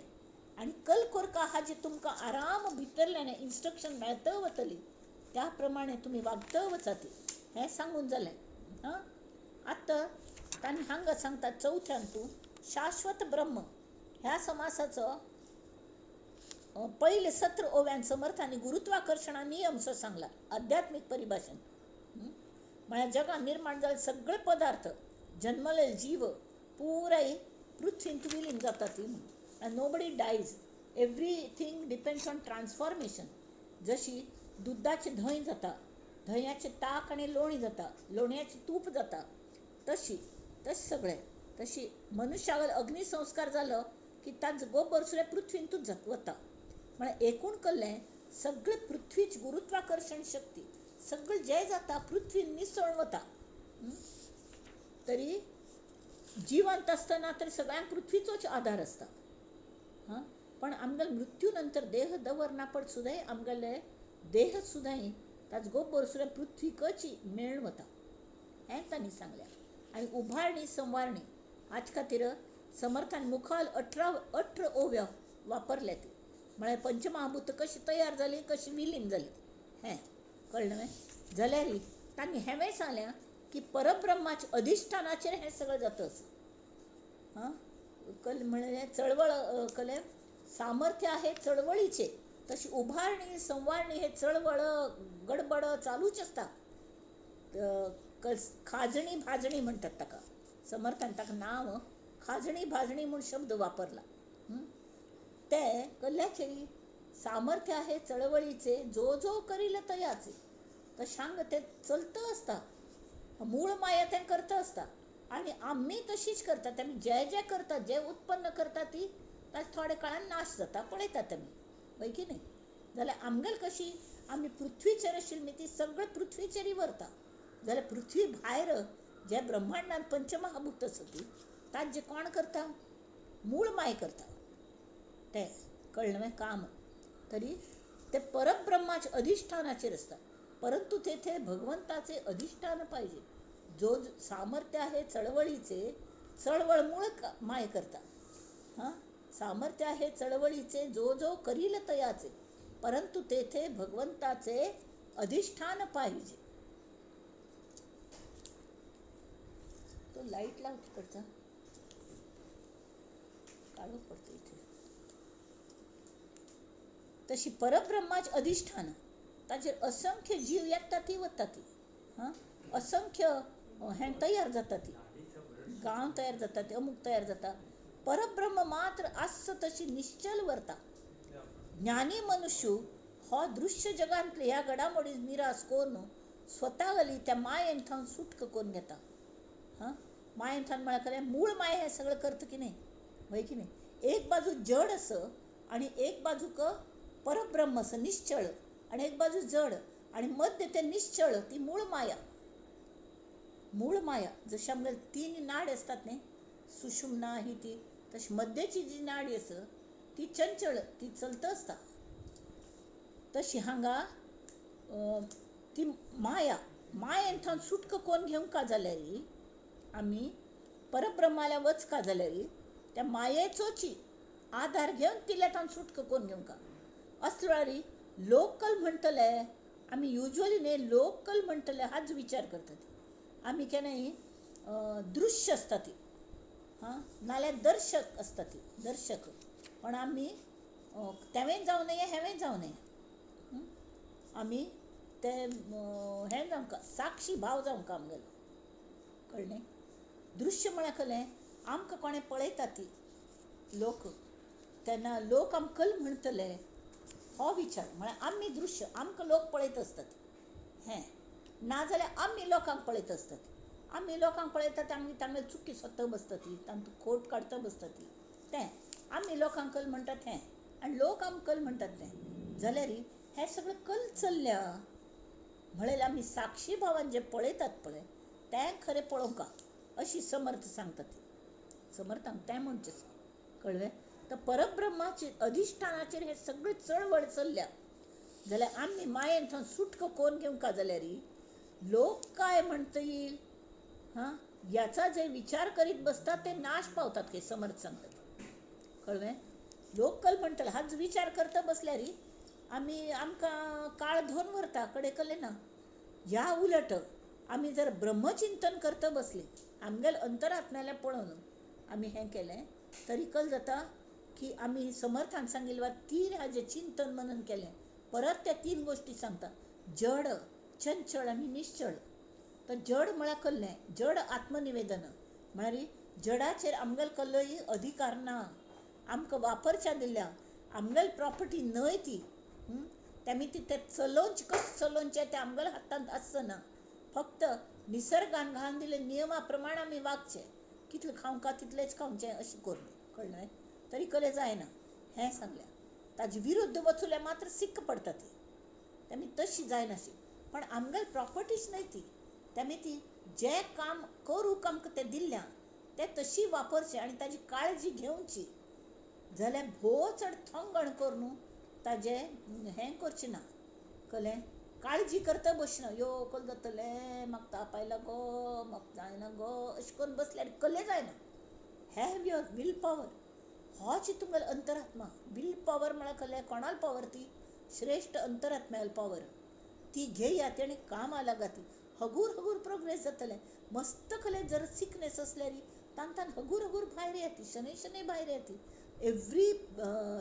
आणि कल कोरका हा जे तुमकां आराम भितरल्याने इन्स्ट्रक्शन मेळत वतली त्या प्रमाणे तुम्ही वागत वचाती हें सांगून जालें. हां आतां तांणी हांगा सांगता चवथ्यान तूं शाश्वत ब्रह्म ह्या समासाचो पहिले सत्र ओव्यान समर्थांनी गुरुत्वाकर्षणा नियम सो सांगला आध्यात्मिक परिभाषेन. म्हळ्यार जगान निर्माण जाल्ले सगळे पदार्थ जन्मलेले जीव पुराय पृथ्वींत विलीन जाता ती आनी nobody dyes everything depends on transformation. जशी दुदाचें धंय जाता धंयाचें ताक आनी लोणी जाता लोणयाचें तूप जाता तशी सगळें तशी मनशावर अग्निसंस्कार जालो की ताजो गोबर सुद्दां पृथ्वींतूच वता. म्हळ्यार एकूण कल्लें सगळे पृथ्वीची गुरुत्वाकर्षण शक्ती सगळें जें जाता पृथ्वीन मिसळून वता. तरी जिवंत आसतना तरी सगळ्यांक पृथ्वीचोच आधार आसता. हां पण आमगेले मृत्यू नंतर देह दवरना पड सुद्दां आमगेले देह सुद्दां ताजो गोबर सुद्दां पृथ्वीकच मेळून वता हें तांणी सांगलें. आनी उभारणी संवारणी हाचे खातीर समर्थान मुखाल 18 ओव्यो वापरले ती. म्हळ्यार पंचमहाभूत कशी तयार जाली कशी विलीन जाली हें कळ्ळें न्हय. जाल्यार तांणी हेंय सांगलें की परब्रह्माच्या अधिश्ठानाचेर हें सगळें जाता असो. हां म्हणजे चळवळ कळ्ळें सामर्थ्य आहे चळवळीचे तशी उभारणी संवारणी हे चळवळ गडबड चालूच आसता. खाजणी भाजणी म्हणटात ताका समर्थान ताका नांव खाजणी भाजणी म्हूण शब्द वापरला. ते कल्ल्याचेरी सामर्थ्य आहे चळवळीचे जो जो करील तयाचे तशांग ते चलत आसता मूळ माया तें करता आसता आनी आमी तशीच करता. तेमी जें करता जें उत्पन्न करता ती ताजे थोड्या काळान नाश जाता पळयतात आमी वय की न्ही. जाल्यार आमगेल कशी आमी पृथ्वीचेर आशिल्ली ती सगळें पृथ्वीचेर व्हरता. जाल्यार पृथ्वी भायर जे ब्रह्मांडान पंचमहाभूत आसा ती ताजें कोण करता मूळ माय करता तें कळ्ळें न्हय काम. तरी ते परब्रह्माच्या अधिष्ठानाचेर आसता परंतु तेथे भगवंताचे अधिष्ठान पाहिजे. जो सामर्थ्य आहे चळवळीचे चळवळ मूळ माय करता. हां सामर्थ्य आहे चळवळीचे जो जो करील तयाचे परंतु तेथे भगवंताचे अधिष्ठान पाहिजे. तो लाईट लाव तिकडचा काळो पडतो इथे. तशी परब्रह्माचे अधिष्ठान ताचेर असंख्य जीव येता ती वता ती. हां असंख्य हें तयार जाता ती गांव तयार जाता ती अमूक तयार जाता. परब्रह्म मात्र आस तशी निश्चल व्हरता. ज्ञानी मनुष्य हो दृश्य जगांतले ह्या घडामोडी निराश करून स्वता वली त्या मायेन थावन सुटका करून घेता. हां मायेन थावन म्हळ्यार मूळ माय हें सगळें करता की न्ही वय की न्ही. एक बाजू जड आसा आनी एक बाजूक परब्रह्म आसा निश्चळ आनी एक बाजू जड आनी मध्य ते निश्चळ ती मूळ माया. मूळ माया जशी आमगेले 3 नाडी आसतात न्ही सुषुम्ना ही ती तशी मध्यची जी नाडी आसा ती चंचळ ती चलत आसता. तशी हांगा ती मायेन थावन सुटका करून घेवंका जाल्यार आमी परब्रह्माल्या वचका जाल्यार त्या मायेचोच आधार घेवन तिल्या थावन सुटका करून घेवंका. असले वेळार लोकल म्हणटले आमी युजली न्ही लोकल म्हणटले हाच विचार करतात. आमी केन्नाय दृश्य आसता ती हां नाल्यार दर्शक आसता ती दर्शक पण आमी तेवें जावं नये हेवें जावं नये. आमी ते हें जावंका साक्षी भाव जावंका आमगेलो कळ्ळें. दृश्य म्हळ्यार कळ्ळें आमकां कोणें पळयता ती लोक तेन्ना लोक आमकां कल म्हणटले हो विचार म्हळ्यार आमी दृश्य आमकां लोक पळयत आसतात हें नाजाल्यार आमी लोकांक पळयत आसतात. आमी लोकांक पळयतात आमी तांगेली चुकी सोदता बसता ती तांचो खोट काडटा बसता ती तें आमी लोकांक कल म्हणटात हें आनी लोक आमकां कल म्हणटात तें. जाल्यार हें सगळें कल चल्ल्या म्हळ्यार आमी साक्षी भावान जें पळयतात पळय तें खरें पळोवंका अशी समर्थ सांगता ती. समर्थांक तें म्हणचें कळ्ळें. तर परब्रह्माचे अधिष्ठानाचेर हे सगळी चळवळ चल्ल्या जाल्यार आमी मायेन थंय सुटको कोण घेवंका जाल्यार लोक काय म्हणतील हां याचा जे विचार करीत बसतात ते नाश पावतात हे समर्थ सांगतात कळलें. लोकल म्हणटले हाच विचार करता बसल्यार आमी आमकां काळ धोन व्हरता कडे कळ्ळें ना. ह्या उलट आमी जर ब्रह्मचिंतन करता बसले आमगेल अंतरात्म्याला पळोवन आमी हें केलें तरी कळ जाता की आमी समर्थान सांगिल्ल्या 3 हाजें चिंतन मनन केलें. परत त्या 3 गोश्टी सांगता जड चंचळ आनी निश्चळ. तर जड म्हळ्यार कल्लें जड आत्मनिवेदन म्हळ्यार जडाचेर आमगेल कसलोय अधिकार ना. आमकां वापरच्या दिल्या आमगेल प्रॉपर्टी न्हय ती. तेमी ती ते चलोवंच कशें चलोवचें तें आमगेल हातांत आसना. फक्त निसर्गान घालून दिले नियमा प्रमाण आमी वागचें. कितलें खावंका तितलेंच खावचें अशें करून कळ्ळें. तरी कलें जायना हें सांगलें. ताजे विरुद्ध वचूल्यार मात्र सिक्क पडटा ती. तेमी तशी जायनाशी. पण आमगेल प्रॉपर्टीच न्हय ती. तेमी ती जें काम करूंक आमकां तें दिल्ल्या तें तशी वापरचें आनी ताजी काळजी घेवची जाल्यार भोव चड थोंगण करून ताजें हें करचें ना. कळ्ळें. काळजी करता बसना यो कल जातलें म्हाका ताप आयला गो म्हाका जायना गो अशें करून बसल्यार कलें जायना. Have your will power. होच तुमगेलो अंतरात्मा. वील पॉवर म्हळ्यार कळ्ळें कोणाल पॉवर ती श्रेष्ठ अंतरात्म्याल पॉवर. ती घेयात आनी कामां लागात. हगूर हगूर प्रोग्रेस जातलें. मस्त कलें जर सिकनेस असल्यार तान हगूर हगूर भायर येती शनै शनै भायर येती. Every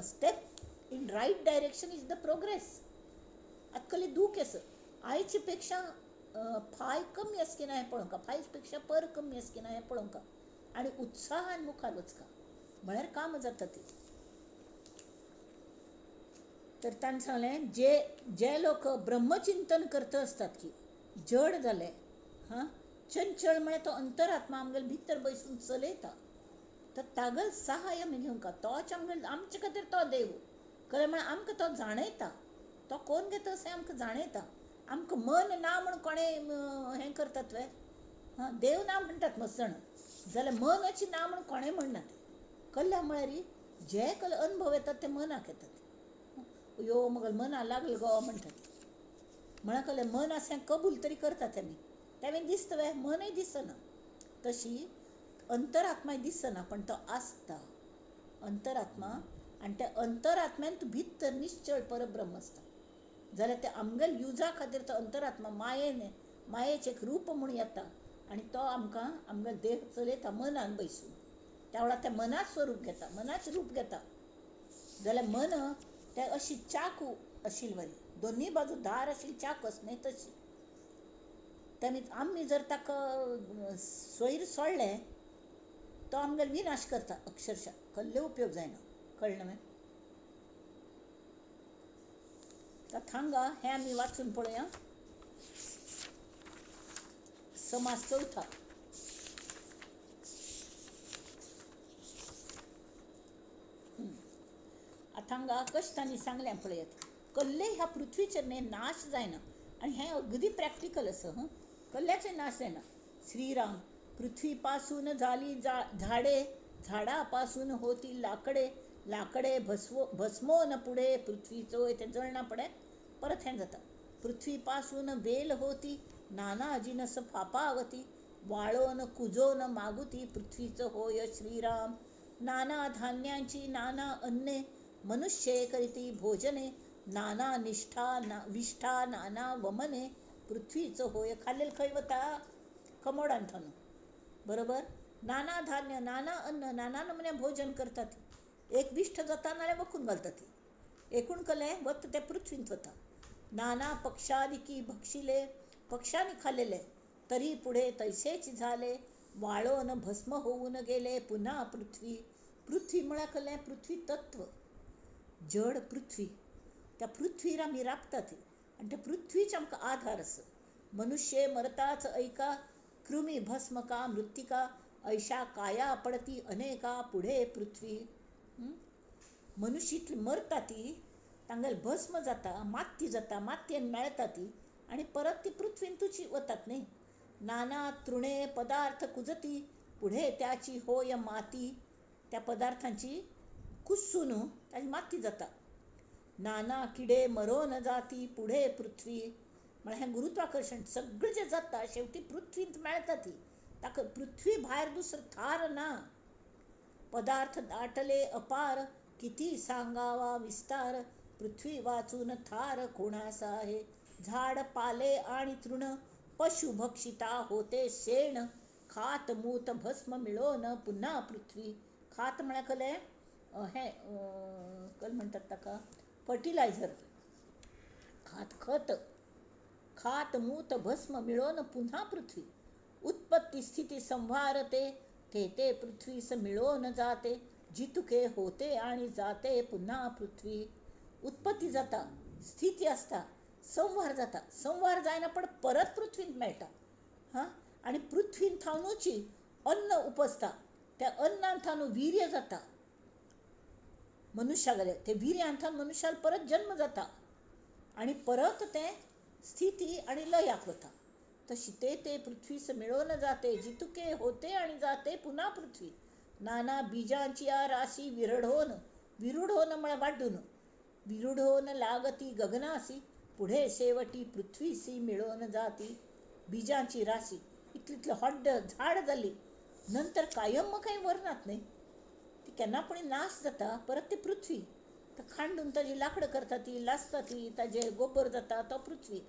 step in right direction is the progress. अक्कले दूख येस आयचे पेक्षा फाय कमी आसकिना हें पळोवंका फायज पेक्षा पर कमी आसकिना हें पळोवंका आनी उत्साहान मुखार वचका म्हळ्यार काम जाता ती. तर ताणें सांगलें जे लोक ब्रह्मचिंतन करता असतात की जड जाले हां चंचळ म्हळ्यार तो अंतरात्मा आमगेल भितर बसून चलयता. तर तागल सहाय्य आमी घेवंका. तोच आमचे खातीर तो देव कळ्ळें. म्हळ्यार आमकां तो जाणयता. तो कोण घेता अशें आमकां जाणयता. आमकां मन ना म्हूण कोणें हें करतात वे हां देव ना म्हणटात मस्त जाण जाल्यार मनच ना म्हूण कोणें म्हणनात. कळ्ळें म्हळ्यार जे कल अनुभव येतात ते मनाक येतात. यो म्हगेल मना लागलो गो म्हणटात. म्हळ्यार कळ्ळें मन अशें कबूल तरी करतात तेमी दिसता वे मनय दिसना. तशी अंतरात्माय दिसना पण तो आसता अंतरात्मा. आनी त्या अंतरात्म्यान भितर निश्चळ परब्रह्म आसता. जाल्यार ते आमगेल युजा खातीर तो अंतरात्मा मायेचें एक रूप म्हूण येता आनी तो आमकां आमगेल देह चलयता मनान बसून. त्या वेळार तें मनाच स्वरूप घेता मनाच रूप घेता. जाल्यार मन तें अशी चाकू आशिल्ली वरी दोनूय बाजू धार आशिल्ली चाकू आसा न्हय तशी. तेमी आमी जर ताका सोयर सोडलें तो आमगेल विनाश करता अक्षरशा. कसले उपयोग जायना. कळ्ळें न्हय. थांगा हें आमी वाचून पळोवया. समास चौथा. हांगा कशें तांणी सांगलें पळयात. कसले ह्या पृथ्वीचेर न्हय नाश जायना आनी हें अगदी प्रॅक्टिकल आसा. कसल्याचें नाश जायना. श्रीराम पृथ्वी पासून झाली झाडे झाडा पासून होती लाकडे लाकडे भस्मोन पुढे पृथ्वी चोय ते जळना पडे. परत हें जाता. पृथ्वी पासून वेल होती नाना जिनस फापावती वाळोन कुजोन मागुती पृथ्वीचं होय श्रीराम. नाना धान्यांची नाना अन्ने मनुष्ये करीती भोजने नाना निष्ठा विष्ठा नाना वमने पृथ्वीचं होय. खाल्लेलं खंय वता कमोडान थानू बरोबर. नाना धान्य नाना अन्न नाना नमुन्या भोजन करतात. एक विष्ठ जाता नाल्यार वखून घालतात. एकूण कलें वत ते पृथ्वींत वता. नाना पक्षादिकी भक्षिले पक्षांनी खाल्लेले तरी पुढे तैसेच झाले वाळोन भस्म होऊन गेले पुन्हा पृथ्वी. पृथ्वी म्हळ्यार कलें पृथ्वी तत्व जड पृथ्वी. त्या पृथ्वीर आमी राबतात आनी त्या पृथ्वीच आमकां आधार आसा. मनुष्य मरताच ऐका कृमी भस्म का मृत्तिका ऐशा काया पडती अनेका पुढे पृथ्वी. मनुष्य मरता ती तांगेल भस्म जाता माती जाता मातयेन मेळटा ती आनी परत ती पृथ्वीन तुची वतात न्ही. नाना तृणे पदार्थ कुजती पुढे त्याची होय माती. त्या पदार्थांची कुस्सून ताजी माती जाता. नाना किडे मरोन जाती पुढे पृथ्वी. म्हळ्यार हें गुरुत्वाकर्षण सगळें जें जाता शेवटी पृथ्वींत मेळटा ती. ताका पृथ्वी भायर दुसरो थार ना. पदार्थ दाटले अपार किती सांगावा विस्तार. पृथ्वी वाचून थार कोणास आहे. झाड पाले आणि तृण पशु भक्षिता होते शेण. खात मूत भस्म मिळोन पुन्हा पृथ्वी. खात म्हळ्यार कले हे कल म्हणटात ताका फर्टिलायझर. खत. खात मूत भस्म मिळोन पुन्हा पृथ्वी. उत्पत्ती स्थिती संहारते ते पृथ्वीस मिळोन जाते. जितुके होते आणि जाते पुन्हा पृथ्वी. उत्पत्ती जाता, स्थिती असता, संहार जाता. संहार जायना पण परत पृथ्वीत मेळटा. आणि पृथ्वीन थावनूची अन्न उपसता. त्या अन्नान थावनू वीर्य जाता मनुष्यागले. ते वीर्यांथान मनुष्याला परत जन्म जाता आणि परत ते स्थिती आणि लयाक वता. तशी ते पृथ्वीस मिळवून जाते. जितुके होते आणि जाते पुन्हा पृथ्वी. नाना बीजांची आ राशी विरढोन. विरुढोन म्हळ्यार वाढून. विरुढोन लागती गगनासी. पुढे शेवटी पृथ्वीसी मिळवून जाती. बीजांची राशी इतलीतलं हॉड्ड झाड जाली नंतर कायम काही वरनात नाही. ती केन्ना पण नाश जाता. परत ती पृथ्वी तर खांडून ताजी लाकडां करता ती, लासता ती, ताजे गोबर जाता तो पृथ्वी.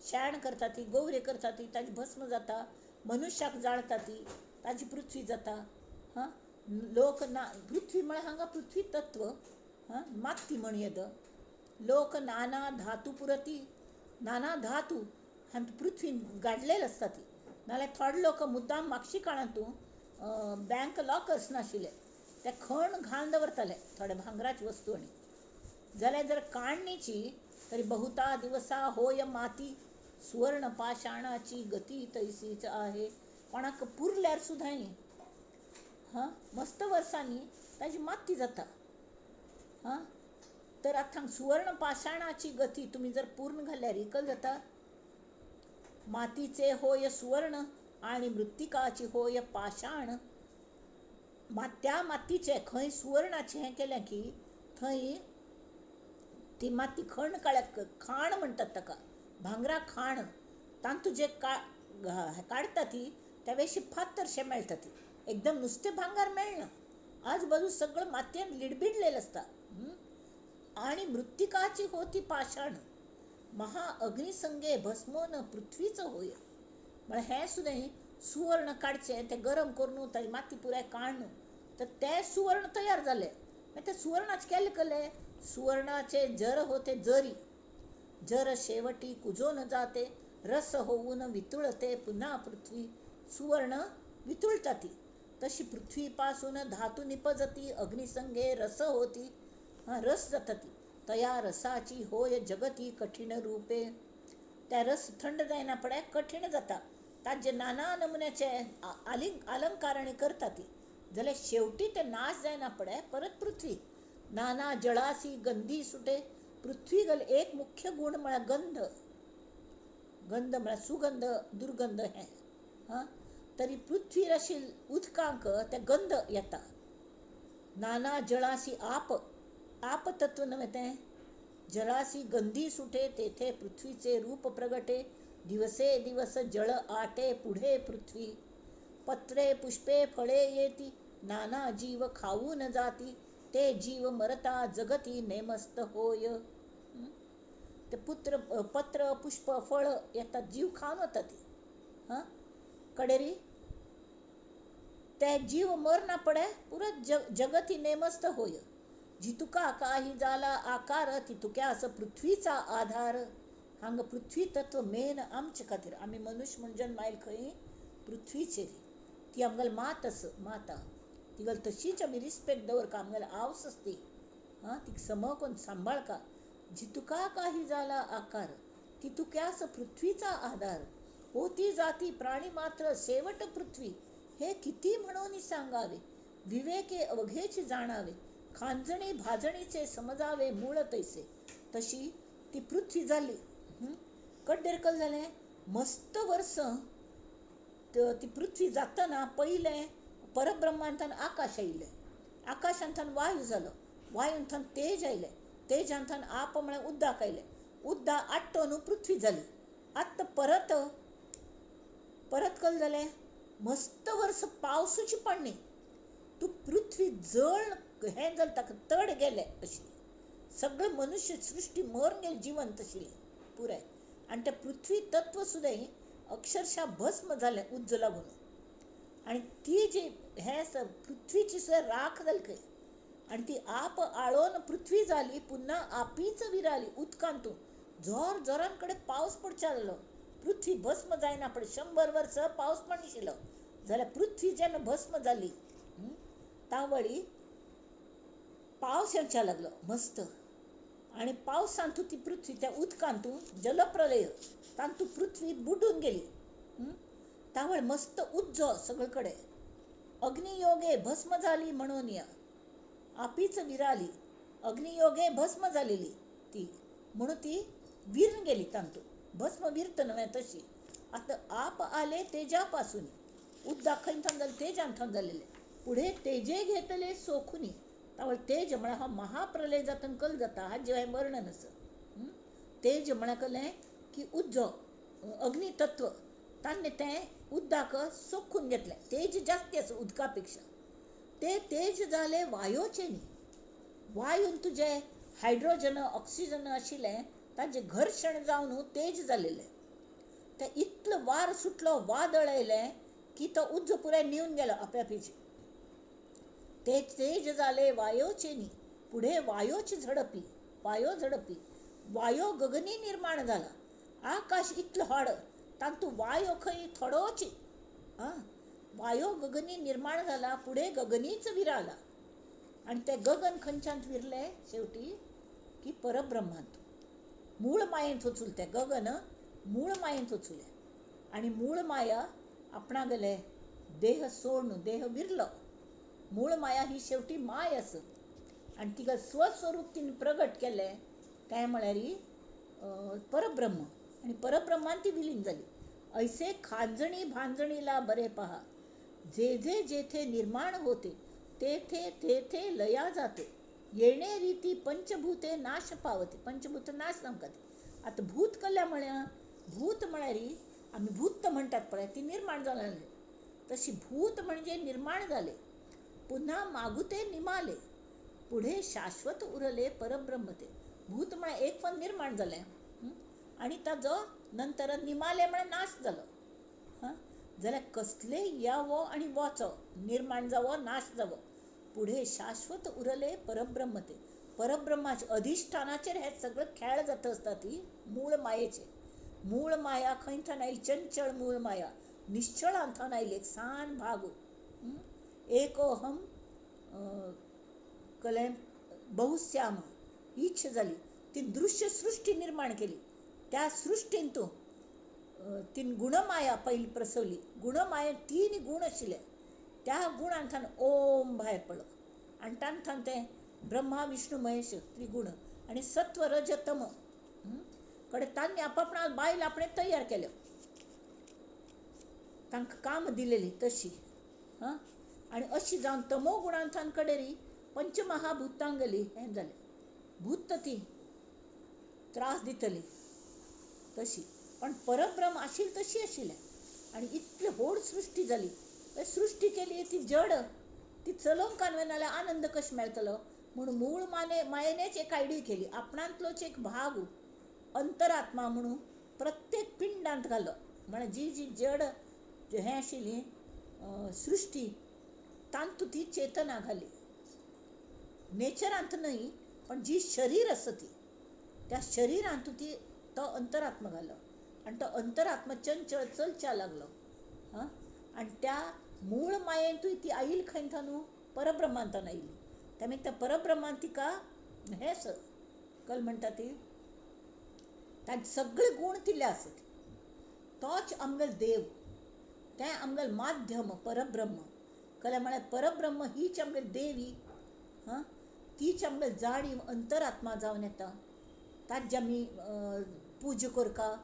शेण करता ती, गोवरे करता ती, ताजी भस्म जाता. मनुष्याक जाळता ती, ताजी पृथ्वी जाता. लोक ना पृथ्वी म्हळ्यार हांगा पृथ्वी तत्व. माती म्हण येद. लोक नाना धातू पुरती. नाना धातू हांत पृथ्वीन गाडलेली असता ती. नाल्यार थोडे लोक मुद्दाम मागशी काळांतू बँक लॉकर्स नाशिल्ले ते खण घालून दवरताले थोडे भांगराची वस्तू. आणि जाल्यार जर काणणीची तरी बहुता दिवसा होय माती. सुवर्ण पाषाणाची गती तैसीच आहे. कोणाक पुरल्यार सुद्दां मस्त वर्सांनी ताजी माती जाता. तर आतां सुवर्ण पाषाणाची गती तुम्ही जर पूर्ण घाल्यार इकल जाता. मातीचे होय सुवर्ण आणि मृत्तिकाची होय पाषाण. त्या मातीचे खंय सुवर्णाचे हें केलें की थंय ती माती खण खाण म्हणटात ताका. भांगरा खाण तांतू जे काडटा ती त्या वेळी फातरशें मेळटा ती. एकदम नुस्तें भांगार मेळना. आजूबाजू सगळं मातयेन लिडबिडलेलं असता. आणि मृत्तिकाची होती पाषाण. महा अग्निसंगे भस्मोन पृथ्वीचं होय. म्हळ्यार हें सुद्दां सुवर्ण काडचें ते गरम करून ताजी माती पुराय काडून तर ते सुवर्ण तयार जाले. ते सुवर्णाचे केले कले सुवर्णाचे जर होते जरी. जर शेवटी कुजोन जाते. रस होऊन वितुळते पुन्हा पृथ्वी. सुवर्ण वितुळता ती. तशी पृथ्वीपासून धातू निपजती. अग्निसंगे रस होती. रस जाता ती. तया रसाची होय जगती कठीण रूपे. त्या रस थंड जायना पडे कठीण जाता. ताजे नाना नमुन्याचे अलंकारणी करता ती. जाल्यार शेवटी ते नाश जायना पडे परत पृथ्वी. नाना जळासी गंधी सुटे. पृथ्वी गल एक मुख्य गुण म्हळ्यार गंध. गंध म्हळ्यार सुगंध दुर्गंध हें. तरी पृथ्वीर अशी उदकांक ते गंध येता. नाना जळासी आप तत्व नव्हे तें. जळासी गंधी सुटे तेथे पृथ्वीचे रूप प्रगटे. दिवसे दिवस जळ आटे पुढे पृथ्वी. पत्रे पुष्पे फळे येती. नाना जीव खाऊन जाती. ते जीव मरता जगती नेमस्त होय. ते पत्र पुष्प फळ येतात जीव खाऊन होता ती. कडेरी ते जीव मरना पडे पुरत जगती नेमस्त होय. जितुका काही जाला आकार तितुक्यास पृथ्वीचा आधार. हांगा पृथ्वी तत्व मेन आमचे खातीर. आमी मनुष्य म्हूण जल्मायल खंय पृथ्वीचेर. ती आमगेल मात माता. तिगल तशीच आमी रिस्पेक्ट दवरका. आमगेल आवस असती. ती समकोन सांबाळका. जितुका काही जाला आकार तितुक्यास पृथ्वीचा आधार. होती जाती प्राणी मात्र शेवट पृथ्वी. हे किती म्हणून सांगावे. विवेके अवघेच जाणावे. खांजणी भाजणीचे समजावे मूळ तैसे. तशी ती पृथ्वी जाली. कड्डेरकल जालें मस्त वर्स ती पृथ्वी जातना पयलें परब्रह्मांतान आकाश आयिल्लें. आकाशांतन वायू जालो. वायूंतन तेज आयलें. तेजांतन आप म्हळ्यार उदक आयलें, उदक आट्ट न्हू पृथ्वी जाली. आतां परत कल जालें मस्त वर्स पावसूच पडली. तूं पृथ्वी जळ हें जालें, ताका तड गेले अशी. सगळें मनुष्य सृश्टी मरून गेली, जिवंत आशिल्ली पुराय. आनी तें पृथ्वी तत्व सुद्दां अक्षरशः भस्म जालें उज्ज लागून. आनी ती जी हें पृथ्वीची सुद्दां राख जाली खंय. आनी ती आप आळोवन पृथ्वी जाली, पुन्हा आपीच विराली उदकांतून. जोर जोरान कडेन पावस पडचा जालो. पृथ्वी भस्म जायना पण 100 वर्स पावस पडनाशिल्लो जाल्यार पृथ्वी जेन्ना भस्म जाली, तावळी पावस येवच्या लागलो मस्त. आनी पावसांतू ती पृथ्वी त्या उदकांतू जलप्रलय तांतू पृथ्वी बुडून गेली. तावळ मस्त उज्ज सगळे कडेन. अग्नियोगे भस्म जाली म्हणून या आपीच विराली. अग्नियोगे भस्म जालेली ती, म्हणून ती विरून गेली तांतू. भस्म विरत न्हय तशी. आतां आप आले तेजा पासून, उदक खंयच्यान जालें तेजांतल्यान जालेलें. पुढे तेजे घेतले सोखुनी. तावळ तेज म्हळ्यार हा महाप्रलय जातना कल जाता, हाजें हें वर्णन आसा. तेज म्हळ्यार कलें की उज्ज अग्नितत्व ताणें तें उदक सोखून घेतलें. तेज जास्ती आसा उदका पेक्षा. ते तेज जाले वायोचे न्ही. वायून तुजे हायड्रोजन ऑक्सिजन आशिल्लें ताजें घर्शण जावन तेज जालेलें. तें इतलो वार सुटलो, वादळ आयलें की तो उज्ज पुराय निवन गेलो आपोआपीच. ते तेज जाले वायोचे न्ही. पुढे वायोची झडपी, वायो झडपी. वायो गगनी निर्माण जाला. आकाश इतलं व्हड, तांतू वायो खंय थोडोच. वायो गगनी निर्माण जाला. पुढे गगनीच विराला. आनी ते गगन खंयच्यान विरले शेवटी की परब्रह्मांत. मूळ मायेंत वचून ते गगन मूळ मायेंत वचुले. आनी मूळ माया आपणा गेले देह सोडून देह विरलो. मूळ माया ही शेवटी माय आसत. आनी तिका स्वस्वरूप तिने प्रगट केलें तें म्हळ्यार परब्रह्म. आनी परब्रह्मान ती विलीन जाली. ऐसे खांजणी भांजणीला बरे पहा. जे जे जेथे निर्माण होते तेथे तेथे लया जाते. येणे रीती पंचभूते नाश पावते. पंचभूत नाश जावंक. आता भूत कल्या म्हळ्यार भूत म्हळ्यार आमी भूत म्हणटात पळय, ती निर्माण जालें. तशी भूत म्हणजे निर्माण जाले, पुन्हा मागुते निमाले, पुढे शाश्वत उरले परब्रह्म ते. भूत म्हळ्यार एक पण निर्माण जालें आनी ताजो नंतर निमाले म्हळ्यार नाश जालो. जाल्यार कसले यावो आनी वचो, निर्माण जावो नाश जावो, पुढे शाश्वत उरले परब्रह्म ते. परब्रह्माचे अधिष्ठानाचेर हे सगळे खेळ जाता आसता. ती मूळ मायेचे. मूळ माया खंयच्यान आयली? चंचळ मूळ माया निश्चळांतल्यान आयली. एक सान भाग एकोहम कलें बहुश्याम इच्छ जाली. ती दृश्य सृष्टी निर्माण केली. त्या सृष्टींतू तीन गुणमाया पहिली प्रसवली. गुणमाये 3 गुण आशिल्ले. त्या गुणांतल्यान ओम भायर पडलो. आनी तांतल्यान ते ब्रह्मा विष्णू महेश त्रिगुण आनी सत्व रज तम कडे तांणी आपापणा बायल आपणे तयार केल्यो. तांकां काम दिलेली तशी. आनी अशी जावन तमो गुणांतल्यान कडेरी पंचमहाभुतांगली हें जालें. भूत ती त्रास दितली तशी. पण परब्रह्म आशिल्ली तशी आशिल्लें. आनी इतली व्हड सृश्टी जाली. सृश्टी केली ती जड, ती चलोवंक नाल्यार आनंद कशें मेळटलो म्हणून मूळ मायेनेच एक आयडी केली. आपणांतलोच एक भाग अंतरात्मा म्हणून प्रत्येक पिंडांत घालो. म्हळ्यार जी जी जड हें आशिल्ली सृश्टी तांतू ती चेतना घाली. नेचरांत न्हय, पण जी शरीर आसा ती, त्या शरिरांतू ती तो अंतरात्मा घालो. आनी तो अंतरात्मा चंचळ चलच्या लागलो. आनी त्या मूळ मायेंतूय ती आयिल्ली खंयच्यान? परब्रह्मांतल्यान आयिल्ली. त्या मागीर त्या परब्रह्मान तिका हें कल म्हणटा ती तांचे सगळे गुण तिल्ले आसत. तोच आमगेलो देव, तें आमगेलें माध्यम परब्रह्म. कळ्ळें? म्हळ्यार परब्रह्म हीच आमगेली देवी. तीच आमगेली जाणीव अंतरात्मा जावन येता. ताजी आमी पुजा करता.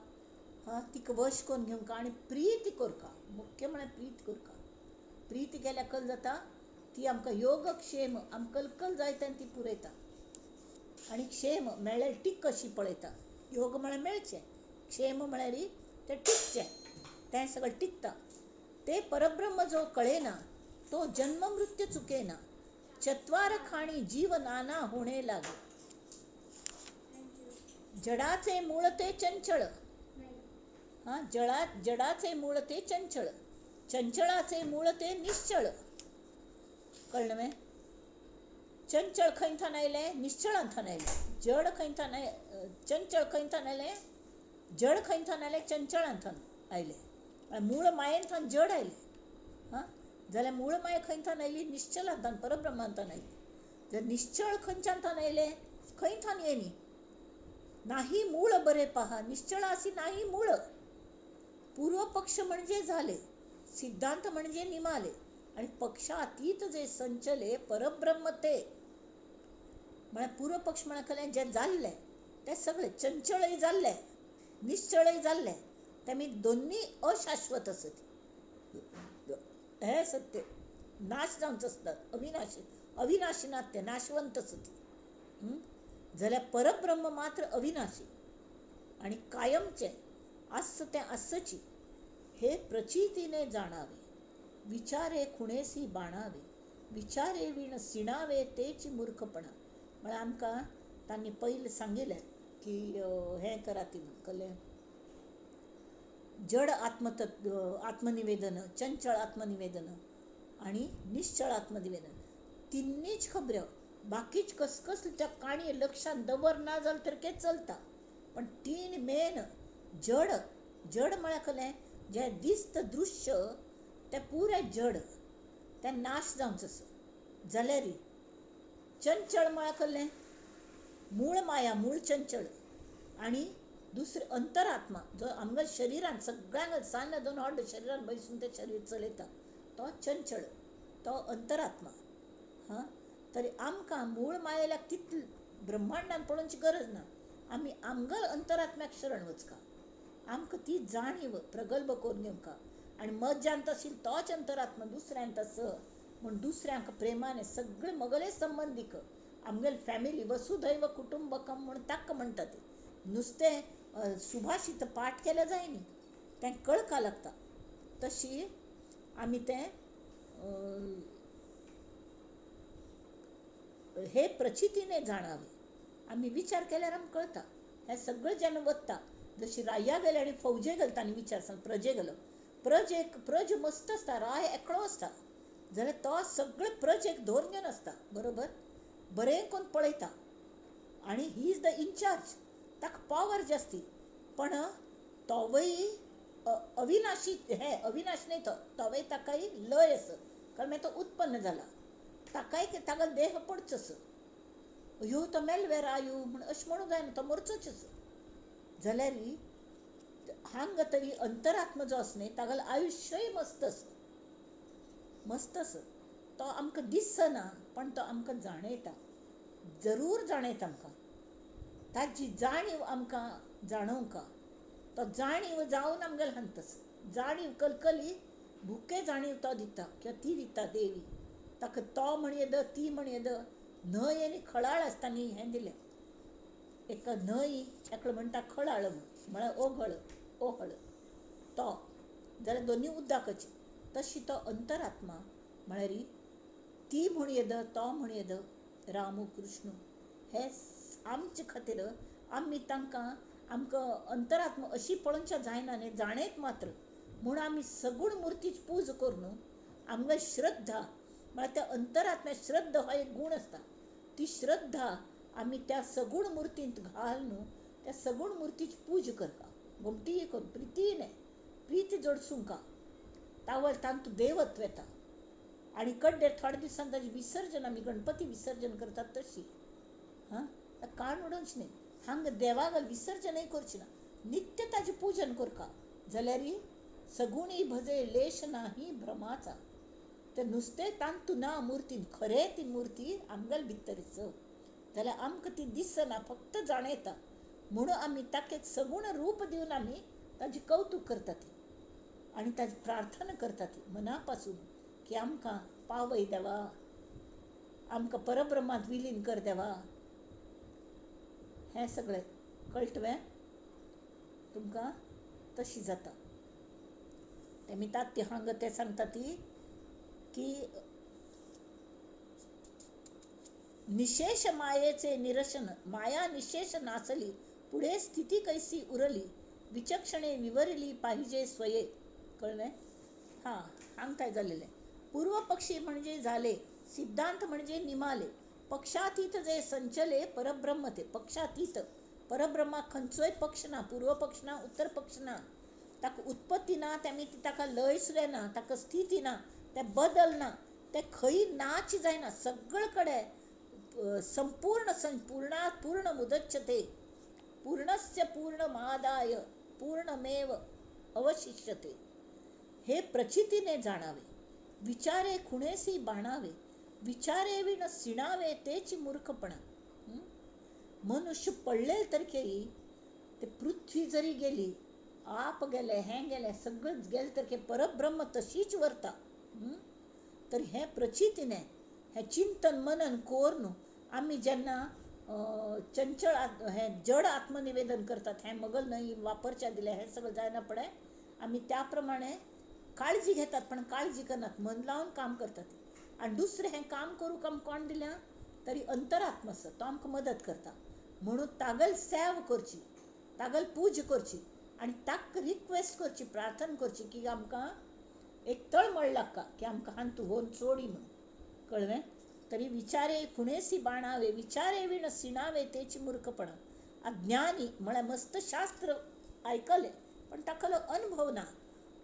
तिका वश करून घेवंक आनी प्रीत करता. मुख्य म्हळ्यार प्रीत करता. प्रीत केल्या कल जाता ती आमकां योगक्षेम आमकां कल जाय तेन्ना ती पुरयता. आणि क्षेम मेळ्ळे टीक कशी पळयता. योग म्हळ्यार मेळचें, क्षेम म्हळ्यार तें टिकचें, तें सगळें टिकता. ते परब्रह्म जो कळेना तो जन्म मृत्यू चुकेना. चत्वार खाणी जीव नाना होणे लागे. जडाचे मूळ ते चंचळ. जडाचे मूळ ते चंचळ, चंचळाचे मूळ ते निश्चळ. कळलं मे? चंचळ खंयथान आयलें? निश्चळांथान आयलें. जड खंयथान चंचळ खंयथान आयलें? जड खंयथान आयलें? चंचळांथान आयलें. मूळ मायेंथान जड आयलें. जाल्यार मूळ माया खंयथान आयली? निश्चलांथान, परब्रह्मांथान आयली. जर निश्चळ खंयच्यानथान आयलें? खंयथान येनी. नाही मूळ बरे पहा, निश्चळासी नाही मूळ. पूर्व पक्ष म्हणजे झाले, सिद्धांत म्हणजे निमाले, आणि पक्षातीत जे संचले परब्रह्म ते. म्हळ्यार पूर्व पक्ष म्हळ्यार जे जाल्लें तें सगळें चंचळय जाल्लें, निश्चळय जाल्लें. तेमी दोन्ही अशाश्वत आसत. हे सत्य नाश जावंचो आसतात, अविनाशी. अविनाशी नात ते, नाशवंत आसत. जाल्यार परब्रह्म मात्र अविनाशी आणि कायमचे. आस तें आसची हे प्रचितीने जाणावे. विचारे खुणेसी बाणावे, विचारे विण सिणावे तेची मूर्खपणा. म्हळ्यार आमकां तांणी पयलीं सांगिल्लें की हें करात ती कळ्ळें. जड आत्मनिवेदन, चंचळ आत्मनिवेदन आणि निश्चळ आत्मनिवेदन, तिन्नीच खबऱ्यो. बाकीच कसकस त्या काणी लक्षात दवर ना जाल तर के चलता, पण तीन मेन. जड जड म्हळ्यार कळ्ळें, जे दिसत दृश्य तें पुरें जड, तें नाश जावंचो आसा. जाल्यार चंचळ म्हळ्यार कळ्ळें, मूळ माया, मूळ चंचळ. आणि दुसरे अंतरात्मा, जो आमच्या शरिरान सगळ्यांक सान दोन हॉड शरिरान बसून ते शरीर चलयता, तो चंचळ, तो अंतरात्मा. तरी आमकां मूळ मायेल्याक तितली ब्रह्मांडान पळोवची गरज ना. आमी आमगल अंतरात्म्याक शरण वचका. आमकां ती जाणीव प्रगल्भ करून घेवका. आनी मज्जांत आशिल्लो तोच अंतरात्मा दुसऱ्यांत आस म्हूण दुसऱ्यांक प्रेमाने सगळे मगले संबंदीक, आमगेली फॅमिली वसुधैव कुटुंबकम म्हूण ताका म्हणटा ते. नुस्तें सुभाषित पाठ केलें जायनी, तें कळका लागता. तशी आमी तें हे प्रचितीने जाणावे. आमी विचार केल्यार आमकां कळटा. हें सगळें जेन्ना वता, जशी राया गेले आनी फौजे गेलो तांणी विचार सांग, प्रजे गेलो. प्रज मस्त आसता, राय एकलो आसता, जाल्यार तो सगळे प्रजेक धरून घेवन आसता बरोबर, बरें करून पळयता. आणि ही इज द इन्चार्ज, ताका पावर जास्ती. पण तोवय अविनाशी, हे अविनाश न्ही, तोवय ताकाय लय आस, कारण मागीर तो उत्पन्न जाला. ताकाय ताका देह पडचोच. अयो तो मेल्वेर आयु म्हण अशें म्हणूं जायना, तो मरचोच आस. जाल्यार हांगा तरी अंतरात्मा जो आसा न्ही, तागेलें आयुश्यय मस्त आस, मस्त आस. तो आमकां दिसना, पण तो आमकां जाणयता, जरूर जाणयता आमकां. ताची जाणीव आमकां जाणोवंका. तो जाणीव जावन आमगेले हांगतास. जाणीव कलकली भुके जाणीव तो दिता, किंवां ती दिता देवी. ताका तो म्हण येद, ती म्हण येद. न्हंय आनी खळाळ आसता न्ही, हें दिलें. एक न्हंय एकलो म्हणटा खळाळ म्हळ्यार ओघळ, ओहळ, तो जाल्यार दोनी उदकाची. तशी तो अंतरात्मा म्हळ्यार ती म्हण येद, तो म्हण येद, राम कृष्ण. हे आमचे खातीर आमी तांकां, आमकां अंतरात्मा अशी पळोवच्या जायना न्ही, जाणेत मात्र. म्हूण आमी सगूण मुर्तीची पूज करून आमगे श्रद्धा, म्हळ्यार त्या अंतरात्म्याक श्रद्धा हो एक गूण आसता. ती श्रद्धा आमी त्या सगूण मुर्तींत घालून त्या सगूण मुर्तीची पूज करता, घुमटी करून प्रितीने, प्रीती जोडसूंका. तावळ तांतू देवत्व येता. आनी कड्डे थोडे दिसान ताजें विसर्जन, आमी गणपती विसर्जन करतात तशी. काण उडोवची न्ही, हांगा देवाक विसर्जनय करची ना, नित्य ताजें पूजन करता. जाल्यार सगुणी भजे लेश नाही भ्रमाचा. ते नुस्तें तांतू ना मुर्तीन, खरें ती मुर्ती आमगेले भितर आसा. जाल्यार आमकां ती दिसना, फक्त जाणयता. म्हणून आमी ताका एक सगूण रूप दिवन आमी ताजें कवतूक करता ती, आनी ताजी प्रार्थना करता ती मना पासून, की आमकां पावय देवा, आमकां परब्रह्मांत विलीन कर देवा. हें सगळें कळ्ळें तुवें तुमकां तशी जाता तेमी ती हांगा ते सांगता ती की निशेष मायेचे निरसन माया निशेष नाचली पुढे स्थिती कैसी उरली विचक्षणे विवरली पाहिजे स्वये कळलं हां हांग काय झालेलं पूर्व पक्षी म्हणजे झाले सिद्धांत म्हणजे निमाले पक्षातीत जे संचले परब्रह्म ते पक्षातीत परब्रह्मा खंयचोय पक्ष ना पूर्व पक्ष ना उत्तर पक्ष ना ताका उत्पत्ती ना तेमी ताका लय सुद्दां ना ताका स्थिती ना ते बदल ना ते खंय नाच जायना सगळे कडेन संपूर्ण पूर्ण मुदच्यते पूर्णस्य पूर्णमादाय पूर्णमेव अवशिष्यते हे प्रचितीने जाणावे विचारे खुणेसी बाणावे विचारे विण सिणावे तेची मूर्खपणा मनुष्य पडले तर केही ते पृथ्वी जरी गेली आप गेले हें गेले सगळंच गेले तर परब्रह्म तशीच वरता तर हे प्रचितीने हे चिंतन मनन कोर आम्ही जेन्ना चंचळ हे जड आत्मनिवेदन करतात हे मगल नाही वापरच्या दिल्या हे सगळं जायना पडे आम्ही त्याप्रमाणे काळजी घेतात पण काळजी करनात मन लावून काम करतात आणि दुसरे हे काम करू काम कोण दिल्या तरी अंतरात्मा आसा तो आमकां मदत करता म्हणून तागल सेव करची तागल पूज करची आणि ताक रिक्वेस्ट करची प्रार्थना करची की आमकां एक तळमळ लागता की आमकां हान तू होन सोडी म्हणून कळ्ळें तरी विचारे खुणेसी बाणावे विचारे विण सिणावे तेची मूर्खपणा अज्ञानी म्हळ्यार मस्त शास्त्र ऐकले पण ताका अनुभव ना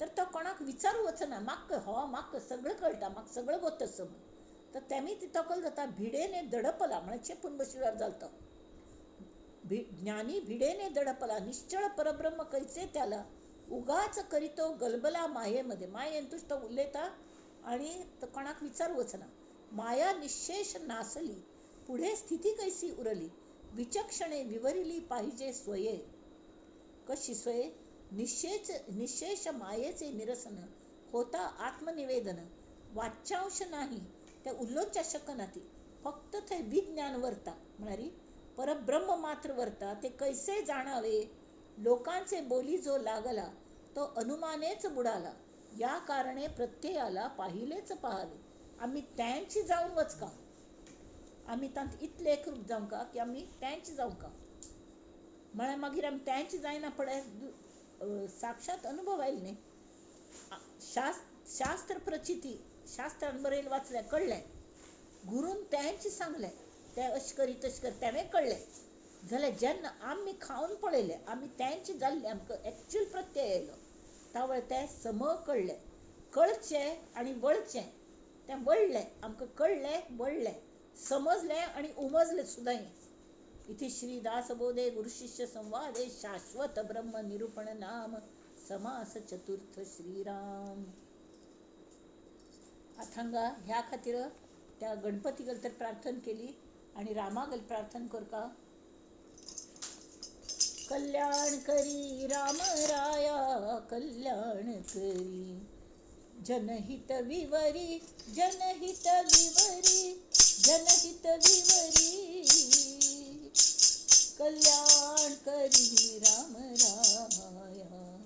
तर तो कोणाक विचारू वचना म्हाका सगळं कळटा म्हाका सगळं गोत समज तर तेमी ती तकल जाता भिडेने दडपला म्हळ्यार चेपून बशिल्यार जाता ज्ञानी भिडेने दडपला निश्चळ परब्रह्म कैसे त्याला उगाच करीतो गलबला मायेमध्ये मायेंतूच तो उलयता आणि कोणाक विचारू वचना माया निशेष नासली पुढे स्थिती कैसी उरली विचक्षणे विवरिली पाहिजे स्वये कशी स्वये निशेष मायेचे निरसन होता आत्मनिवेदन वाच्यांश नाही ते उल्लोच्या शकनाती फक्त ते विज्ञान वर्ता म्हणारी परब्रह्म मात्र वर्ता ते कैसे जाणावे लोकांचे बोली जो लागला तो अनुमानेच बुडाला या कारणे प्रत्ययाला पाहिलेच पाहावे आम्ही त्यांची जाऊन वचका आम्ही तांत इतले एकरूप जाऊं का की आम्ही त्यांची जाऊं का म्हळ्यार मागीर आमी त्यांची जायना पडे साक्षात अनुभव आयले न्ही शास्त्र प्रचिती शास्त्रान बरयलें वाचलें कळ्ळें गुरून त्यांची सांगलें ते अशें करी तशें कर तेवें कळ्ळें जाल्यार जेन्ना आमी खावन पळयलें आमी त्यांची जाल्ले आमकां एक्चुअल प्रत्यय येयलो तावळे तें सम कळ्ळें कळचें आनी वळचें तें वळ्ळें आमकां कळ्ळें वळ्ळें समजलें आनी उमजलें सुद्दां इति श्री दासबोधे गुरुशिष्य संवादे शाश्वत ब्रह्म निरूपण नाम समास चतुर्थ श्रीराम आथांगा ह्या खातीर त्या गणपतीगल तर प्रार्थना केली आणि रामागल प्रार्थना करका कल्याण करी राम राया कल्याण करी जनहित विवरी जनहित विवरी जनहित विवरी कल्याण करी राम राया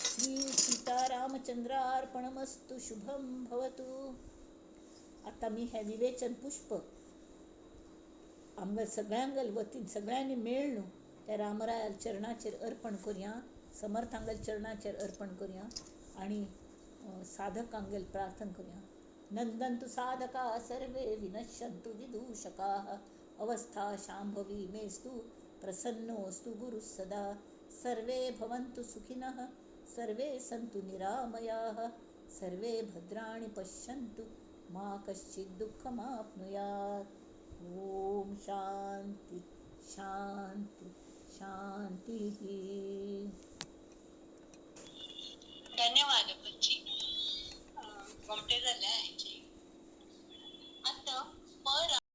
श्री सीतारामचंद्रार्पणमस्तु शुभम भवतु आता मी हे विवेचन पुष्प आमगल सगळ्यांगल वतीन सगळ्यांनी मेळून त्या रामरायाल चरणाचेर अर्पण करुया समर्थांगल चरणाचेर अर्पण करुया आणि साधकांगल प्रार्थना करुया नंदन्तु साधका सर्वे विनश्यन्तु विदूषकाः अवस्था शाम्भवी मेस्तु प्रसन्नोऽस्तु गुरुः सदा सर्वे भवन्तु सुखिनः सर्वे सन्तु निरामयाः सर्वे भद्राणि पश्यन्तु मा कश्चित् दुःखमाप्नुयात् ॐ शान्ति शान्ति शान्तिः धन्यवाद बच्ची गोमटे झाल्या ह्याचे